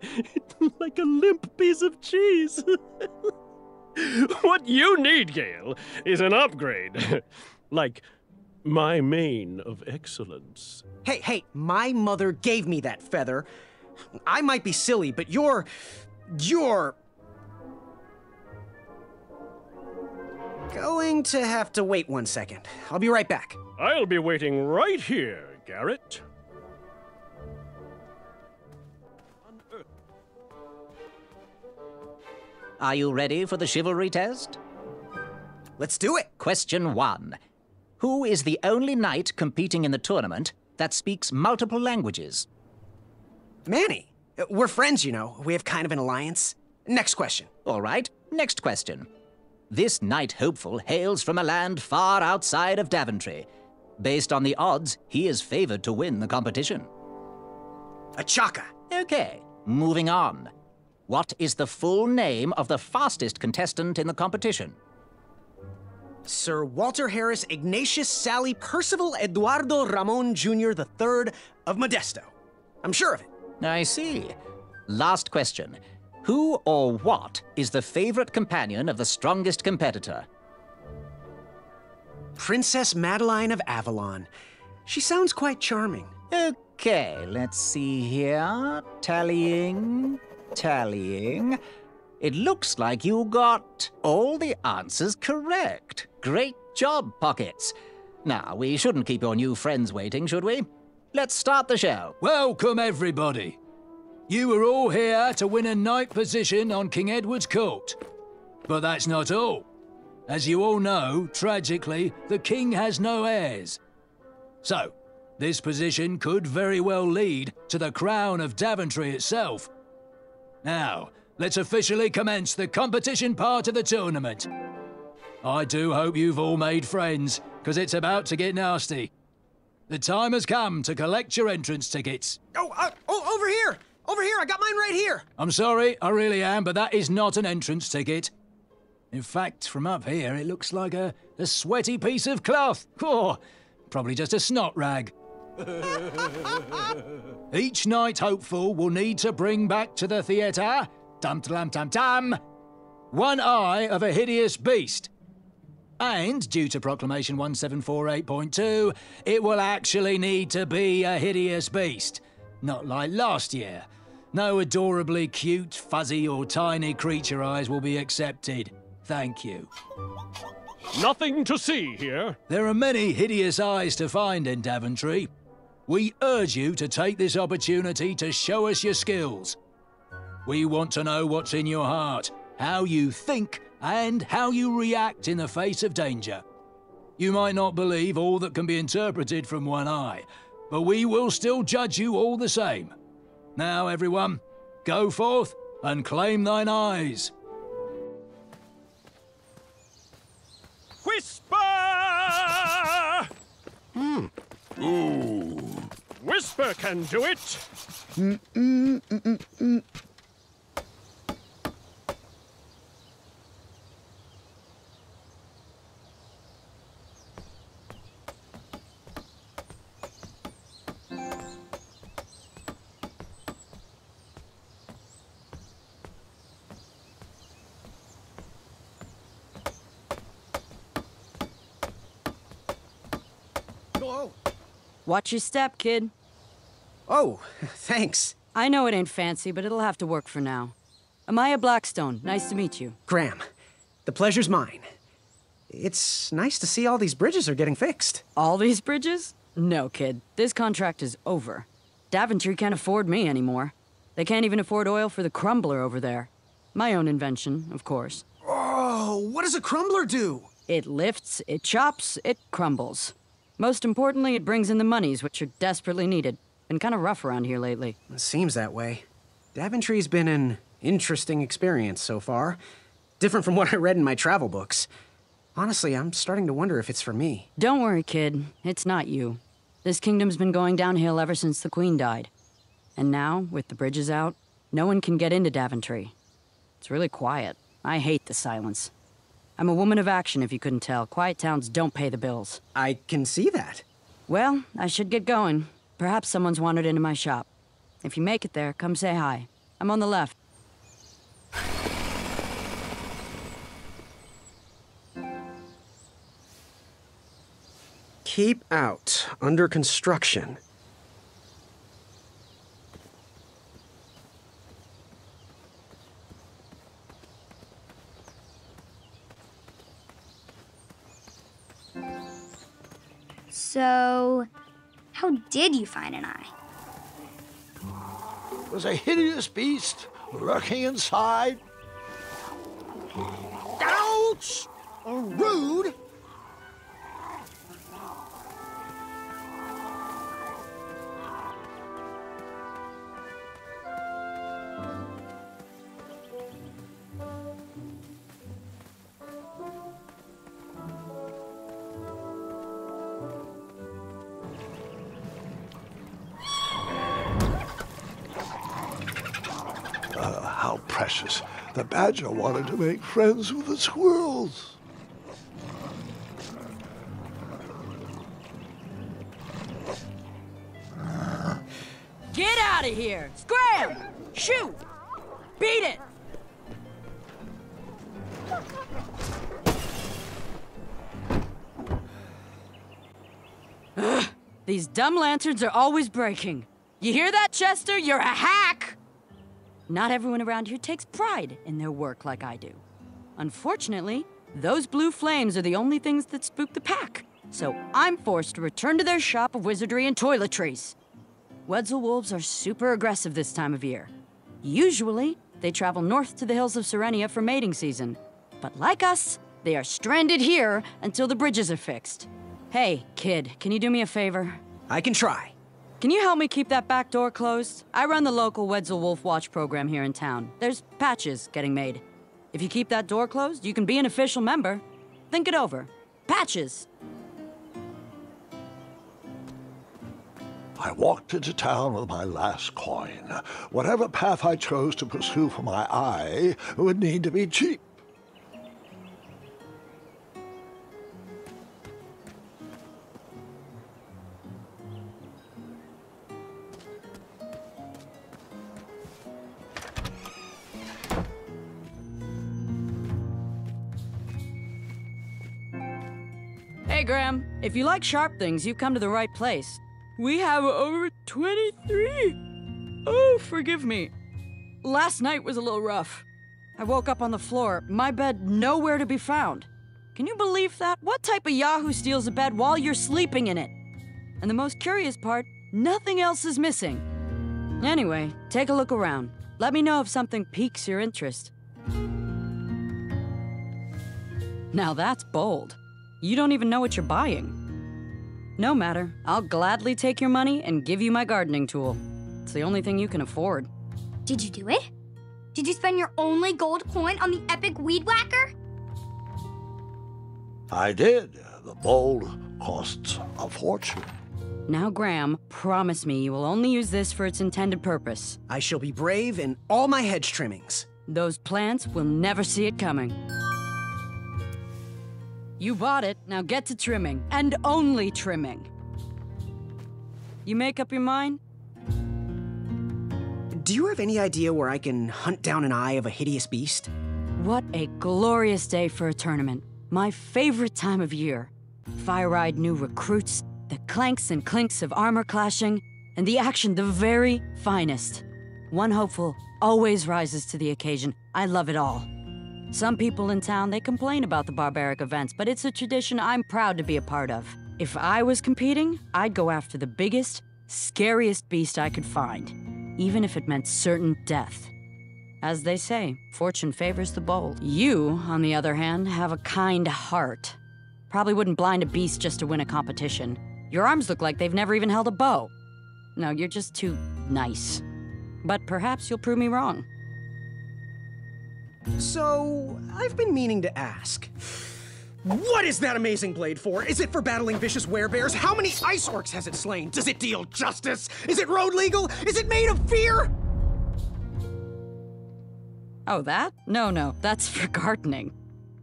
It's like a limp piece of cheese. What you need, Gale, is an upgrade. Like my mane of excellence. Hey, my mother gave me that feather. I might be silly, but you're going to have to wait 1 second. I'll be right back. I'll be waiting right here, Garrett. Are you ready for the chivalry test? Let's do it. Question 1. Who is the only knight competing in the tournament that speaks multiple languages? Manny. We're friends, you know. We have kind of an alliance. Next question. All right, next question. This knight hopeful hails from a land far outside of Daventry. Based on the odds, he is favored to win the competition. A Chaka. Okay, moving on. What is the full name of the fastest contestant in the competition? Sir Walter Harris Ignatius Sally Percival Eduardo Ramon Jr. III of Modesto. I'm sure of it. I see. Last question. Who or what is the favorite companion of the strongest competitor? Princess Madeline of Avalon. She sounds quite charming. Okay, let's see here. Tallying. It looks like you got all the answers correct. Great job, Pockets. Now, we shouldn't keep your new friends waiting, should we? Let's start the show. Welcome, everybody. You are all here to win a knight position on King Edward's court. But that's not all. As you all know, tragically, the king has no heirs. So, this position could very well lead to the crown of Daventry itself. Now, let's officially commence the competition part of the tournament. I do hope you've all made friends, because it's about to get nasty. The time has come to collect your entrance tickets. Oh, over here! Over here, I got mine right here! I'm sorry, I really am, but that is not an entrance ticket. In fact, from up here, it looks like a sweaty piece of cloth. Oh, probably just a snot rag. Each knight hopeful will need to bring back to the theatre, dum-dum-dum-dum, one eye of a hideous beast. And, due to Proclamation 1748.2, it will actually need to be a hideous beast. Not like last year. No adorably cute, fuzzy or tiny creature eyes will be accepted. Thank you. Nothing to see here. There are many hideous eyes to find in Daventry. We urge you to take this opportunity to show us your skills. We want to know what's in your heart, how you think, and how you react in the face of danger. You might not believe all that can be interpreted from one eye, but we will still judge you all the same. Now, everyone, go forth and claim thine eyes. Whisper! Ooh. Whisper can do it. Watch your step, kid. Oh, thanks. I know it ain't fancy, but it'll have to work for now. Amaya Blackstone, nice to meet you. Graham, the pleasure's mine. It's nice to see all these bridges are getting fixed. All these bridges? No, kid. This contract is over. Daventry can't afford me anymore. They can't even afford oil for the crumbler over there. My own invention, of course. Oh, what does a crumbler do? It lifts, it chops, it crumbles. Most importantly, it brings in the monies, which are desperately needed. Been kind of rough around here lately. It seems that way. Daventry's been an interesting experience so far. Different from what I read in my travel books. Honestly, I'm starting to wonder if it's for me. Don't worry, kid. It's not you. This kingdom's been going downhill ever since the Queen died. And now, with the bridges out, no one can get into Daventry. It's really quiet. I hate the silence. I'm a woman of action, if you couldn't tell. Quiet towns don't pay the bills. I can see that. Well, I should get going. Perhaps someone's wandered into my shop. If you make it there, come say hi. I'm on the left. Keep out. Under construction. So, how did you find an eye? It was a hideous beast lurking inside. Ouch! Rude! How precious. The badger wanted to make friends with the squirrels. Get out of here! Scram! Shoot! Beat it! Ugh, these dumb lanterns are always breaking. You hear that, Chester? You're a hack! Not everyone around here takes pride in their work like I do. Unfortunately, those blue flames are the only things that spook the pack, so I'm forced to return to their shop of wizardry and toiletries. Wetzel wolves are super aggressive this time of year. Usually, they travel north to the hills of Serenia for mating season. But like us, they are stranded here until the bridges are fixed. Hey, kid, can you do me a favor? I can try. Can you help me keep that back door closed? I run the local Wetzel Wolf Watch program here in town. There's patches getting made. If you keep that door closed, you can be an official member. Think it over. Patches! I walked into town with my last coin. Whatever path I chose to pursue for my eye would need to be cheap. Hey, Graham. If you like sharp things, you've come to the right place. We have over 23. Oh, forgive me. Last night was a little rough. I woke up on the floor, my bed nowhere to be found. Can you believe that? What type of yahoo steals a bed while you're sleeping in it? And the most curious part, nothing else is missing. Anyway, take a look around. Let me know if something piques your interest. Now that's bold. You don't even know what you're buying. No matter, I'll gladly take your money and give you my gardening tool. It's the only thing you can afford. Did you do it? Did you spend your only gold coin on the epic weed whacker? I did. The bowl costs a fortune. Now, Graham, promise me you will only use this for its intended purpose. I shall be brave in all my hedge trimmings. Those plants will never see it coming. You bought it, now get to trimming, and only trimming. You make up your mind? Do you have any idea where I can hunt down an eye of a hideous beast? What a glorious day for a tournament. My favorite time of year. Fire-eyed new recruits, the clanks and clinks of armor clashing, and the action the very finest. One hopeful always rises to the occasion. I love it all. Some people in town, they complain about the barbaric events, but it's a tradition I'm proud to be a part of. If I was competing, I'd go after the biggest, scariest beast I could find, even if it meant certain death. As they say, fortune favors the bold. You, on the other hand, have a kind heart. Probably wouldn't blind a beast just to win a competition. Your arms look like they've never even held a bow. No, you're just too nice. But perhaps you'll prove me wrong. So, I've been meaning to ask. What is that amazing blade for? Is it for battling vicious werebears? How many ice orcs has it slain? Does it deal justice? Is it road legal? Is it made of fear? Oh, that? No, that's for gardening.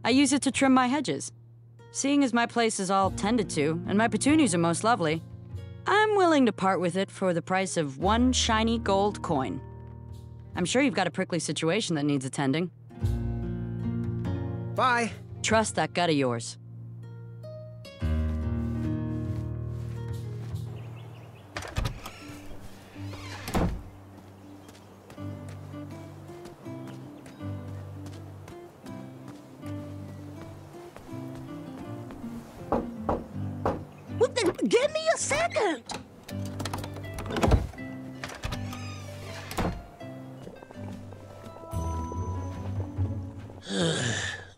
I use it to trim my hedges. Seeing as my place is all tended to, and my petunias are most lovely, I'm willing to part with it for the price of one shiny gold coin. I'm sure you've got a prickly situation that needs attending. Bye. Trust that gut of yours. What the Give me a second.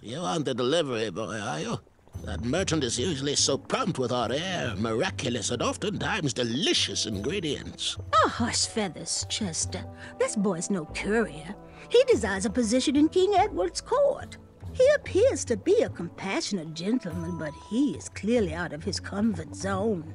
You aren't the delivery boy, are you? That merchant is usually so prompt with our rare, miraculous, and oftentimes delicious ingredients. Oh, hush feathers, Chester. This boy's no courier. He desires a position in King Edward's court. He appears to be a compassionate gentleman, but he is clearly out of his comfort zone.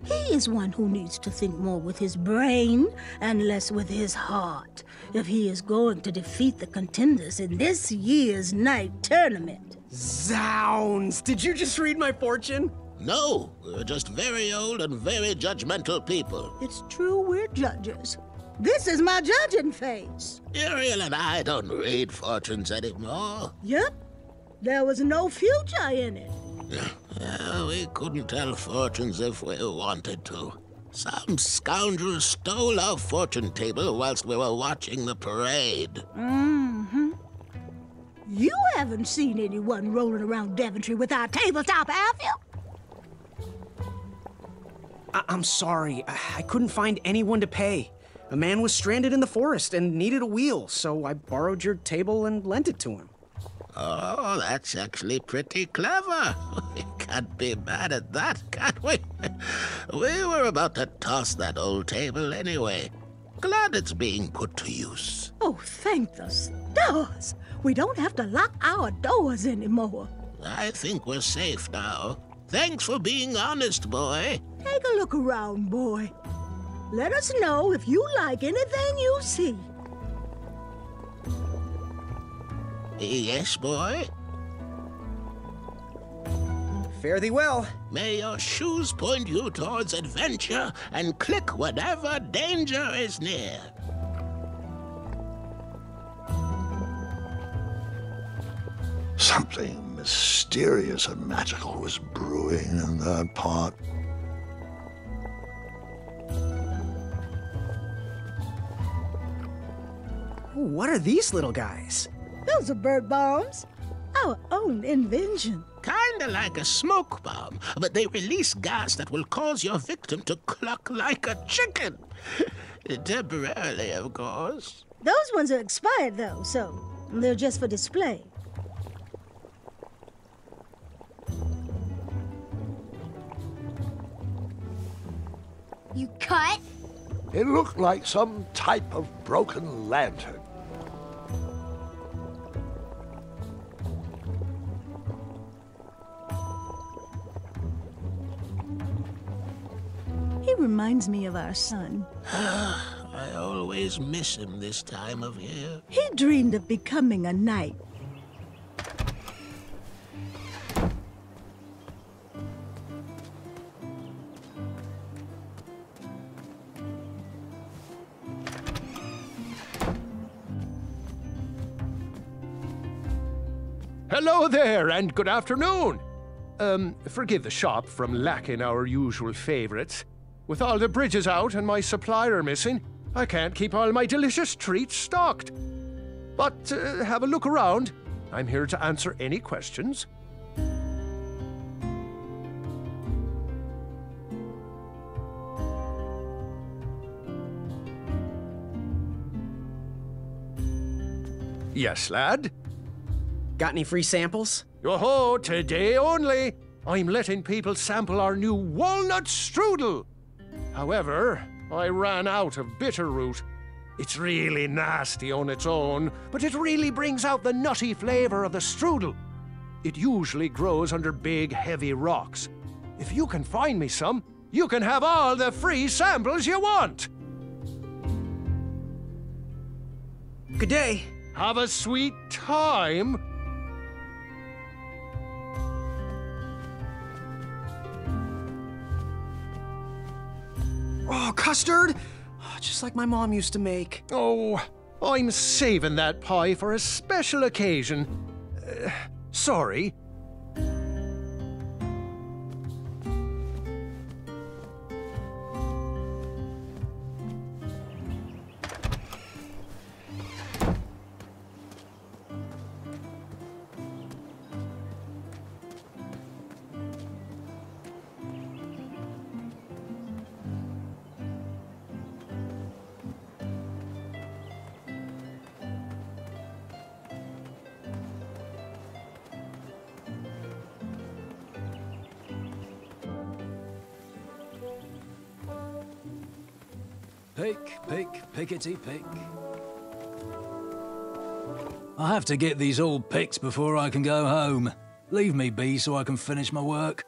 He is one who needs to think more with his brain and less with his heart if he is going to defeat the contenders in this year's night tournament. Zounds! Did you just read my fortune? No, we're just very old and very judgmental people. It's true we're judges. This is my judging face. Uriel and I don't read fortunes anymore. Yep. There was no future in it. We couldn't tell fortunes if we wanted to. Some scoundrel stole our fortune table whilst we were watching the parade. Mm-hmm. You haven't seen anyone rolling around Daventry without tabletop, have you? I'm sorry. I couldn't find anyone to pay. A man was stranded in the forest and needed a wheel, so I borrowed your table and lent it to him. Oh, that's actually pretty clever. We can't be mad at that, can we? We were about to toss that old table anyway. Glad it's being put to use. Oh, thank the stars. We don't have to lock our doors anymore. I think we're safe now. Thanks for being honest, boy. Take a look around, boy. Let us know if you like anything you see. Yes, boy? Fare thee well. May your shoes point you towards adventure and click whenever danger is near. Something mysterious and magical was brewing in that pot. What are these little guys? Those are bird bombs. Our own invention. Kinda like a smoke bomb, but they release gas that will cause your victim to cluck like a chicken. Temporarily, of course. Those ones are expired, though, so they're just for display. You cut? It looked like some type of broken lantern. He reminds me of our son. I always miss him this time of year. He dreamed of becoming a knight. Hello there, and good afternoon. Forgive the shop from lacking our usual favorites. With all the bridges out and my supplier missing, I can't keep all my delicious treats stocked. But have a look around. I'm here to answer any questions. Yes, lad? Got any free samples? Oh, today only. I'm letting people sample our new walnut strudel. However, I ran out of bitter root. It's really nasty on its own, but it really brings out the nutty flavor of the strudel. It usually grows under big, heavy rocks. If you can find me some, you can have all the free samples you want. Good day. Have a sweet time. Oh, custard! Oh, just like my mom used to make. Oh, I'm saving that pie for a special occasion. Sorry. Pick, pick, pickety pick. I have to get these all picked before I can go home. Leave me be so I can finish my work.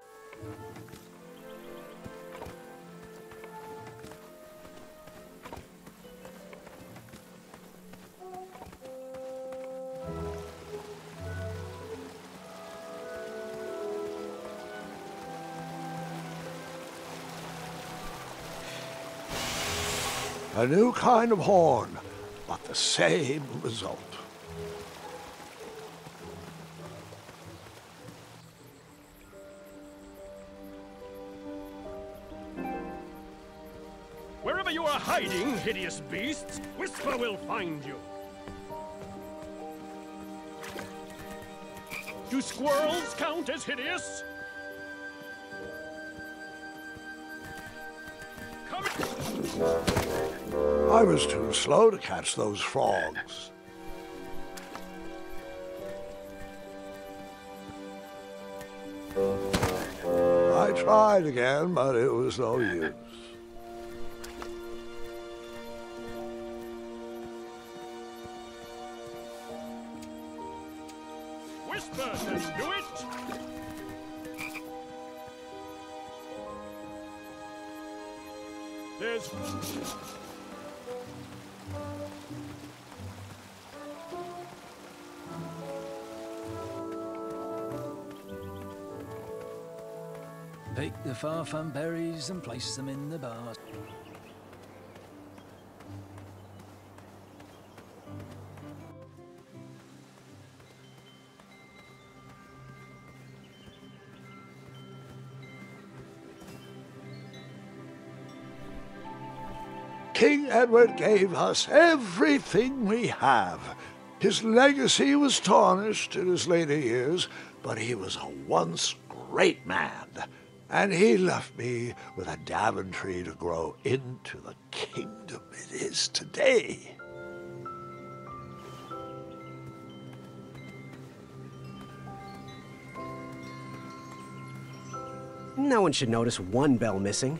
A new kind of horn, but the same result. Wherever you are hiding, hideous beasts, Whisper will find you. Do squirrels count as hideous? I was too slow to catch those frogs. I tried again, but it was no use. Whisper can do it! There's... Pick the far-fun berries and place them in the basket. King Edward gave us everything we have. His legacy was tarnished in his later years, but he was a once great man. And he left me with a Daventry to grow into the kingdom it is today. No one should notice one bell missing.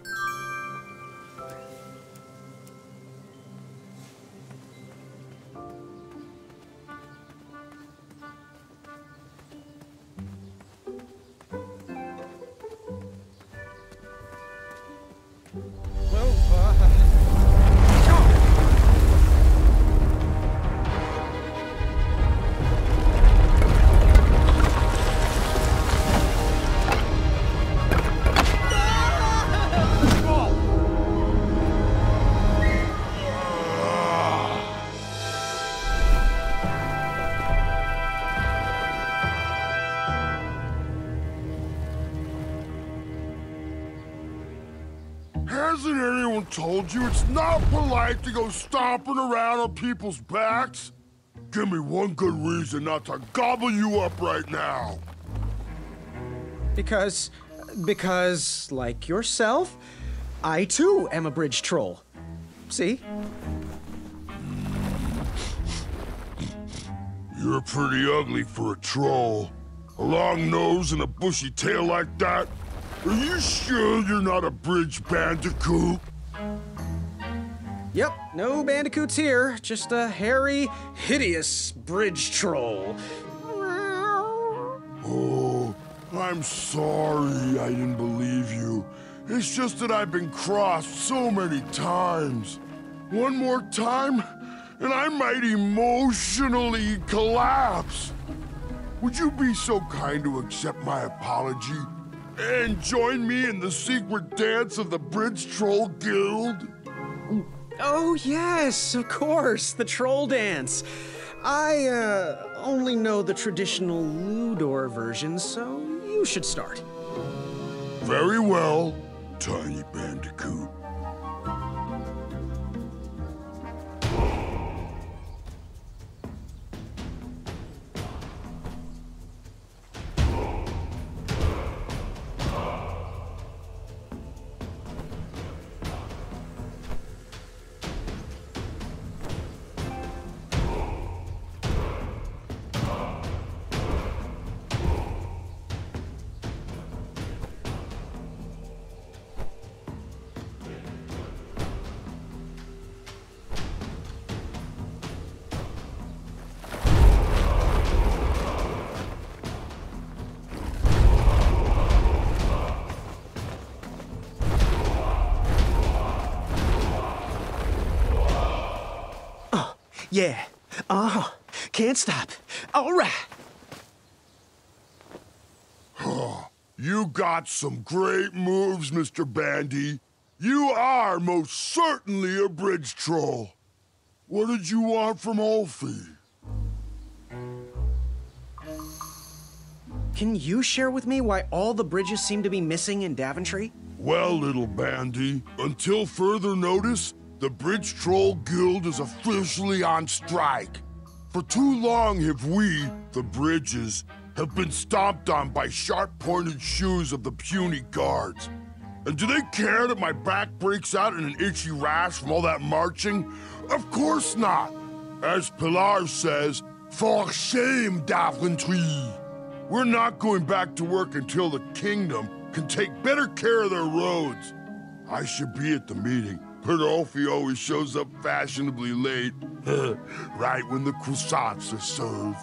Hasn't anyone told you it's not polite to go stomping around on people's backs? Give me one good reason not to gobble you up right now. Because, like yourself, I too am a bridge troll. See? You're pretty ugly for a troll. A long nose and a bushy tail like that. Are you sure you're not a bridge bandicoot? Yep, no bandicoots here. Just a hairy, hideous bridge troll. Oh, I'm sorry I didn't believe you. It's just that I've been crossed so many times. One more time, and I might emotionally collapse. Would you be so kind to accept my apology and join me in the secret dance of the Bridge Troll Guild? Oh, yes, of course, the troll dance. I, only know the traditional Ludor version, so you should start. Very well, Tiny Bandicoot. Yeah. Can't stop. All right. You got some great moves, Mr. Bandy. You are most certainly a bridge troll. What did you want from Olfie? Can you share with me why all the bridges seem to be missing in Daventry? Well, little Bandy, until further notice, the Bridge Troll Guild is officially on strike. For too long have we, the Bridges, have been stomped on by sharp-pointed shoes of the puny guards. And do they care that my back breaks out in an itchy rash from all that marching? Of course not. As Pilar says, for shame, Daventry. We're not going back to work until the kingdom can take better care of their roads. I should be at the meeting, but Olfie always shows up fashionably late, right when the croissants are served.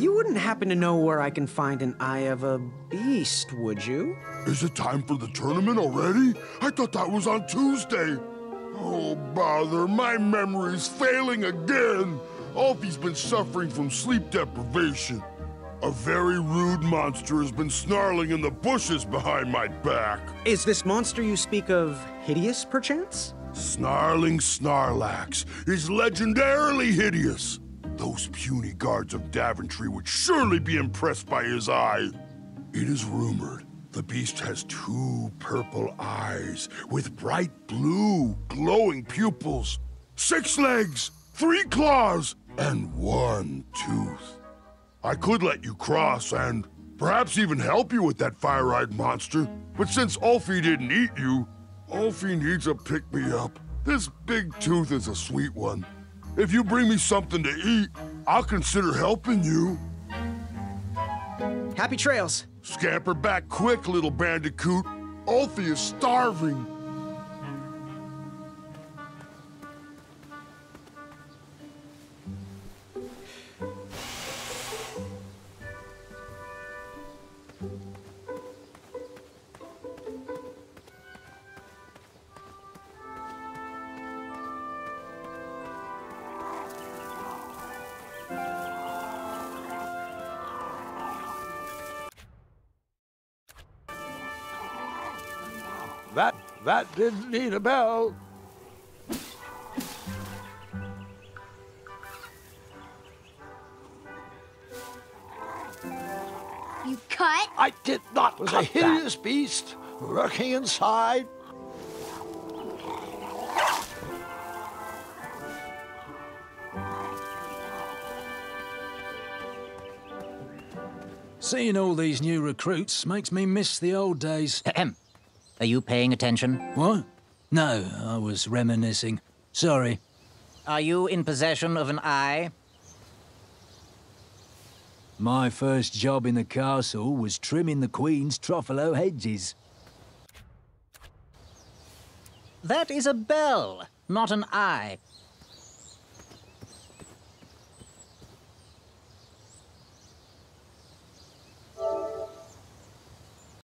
You wouldn't happen to know where I can find an Eye of a Beast, would you? Is it time for the tournament already? I thought that was on Tuesday. Oh, bother, my memory's failing again. Alfie's been suffering from sleep deprivation. A very rude monster has been snarling in the bushes behind my back. Is this monster you speak of hideous, perchance? Snarling Snarlax is legendarily hideous. Those puny guards of Daventry would surely be impressed by his eye. It is rumored the beast has 2 purple eyes with bright blue, glowing pupils, 6 legs, 3 claws, and 1 tooth. I could let you cross and perhaps even help you with that fire-eyed monster, but since Ulfie didn't eat you, Ulfie needs a pick-me-up. This big tooth is a sweet one. If you bring me something to eat, I'll consider helping you. Happy trails. Scamper back quick, little bandicoot. Ulfie is starving. That didn't need a bell. You cut? I did not. Was a hideous beast lurking inside. Seeing all these new recruits makes me miss the old days. Ahem. Are you paying attention? What? No, I was reminiscing. Sorry. Are you in possession of an eye? My first job in the castle was trimming the Queen's Truffalo hedges. That is a bell, not an eye.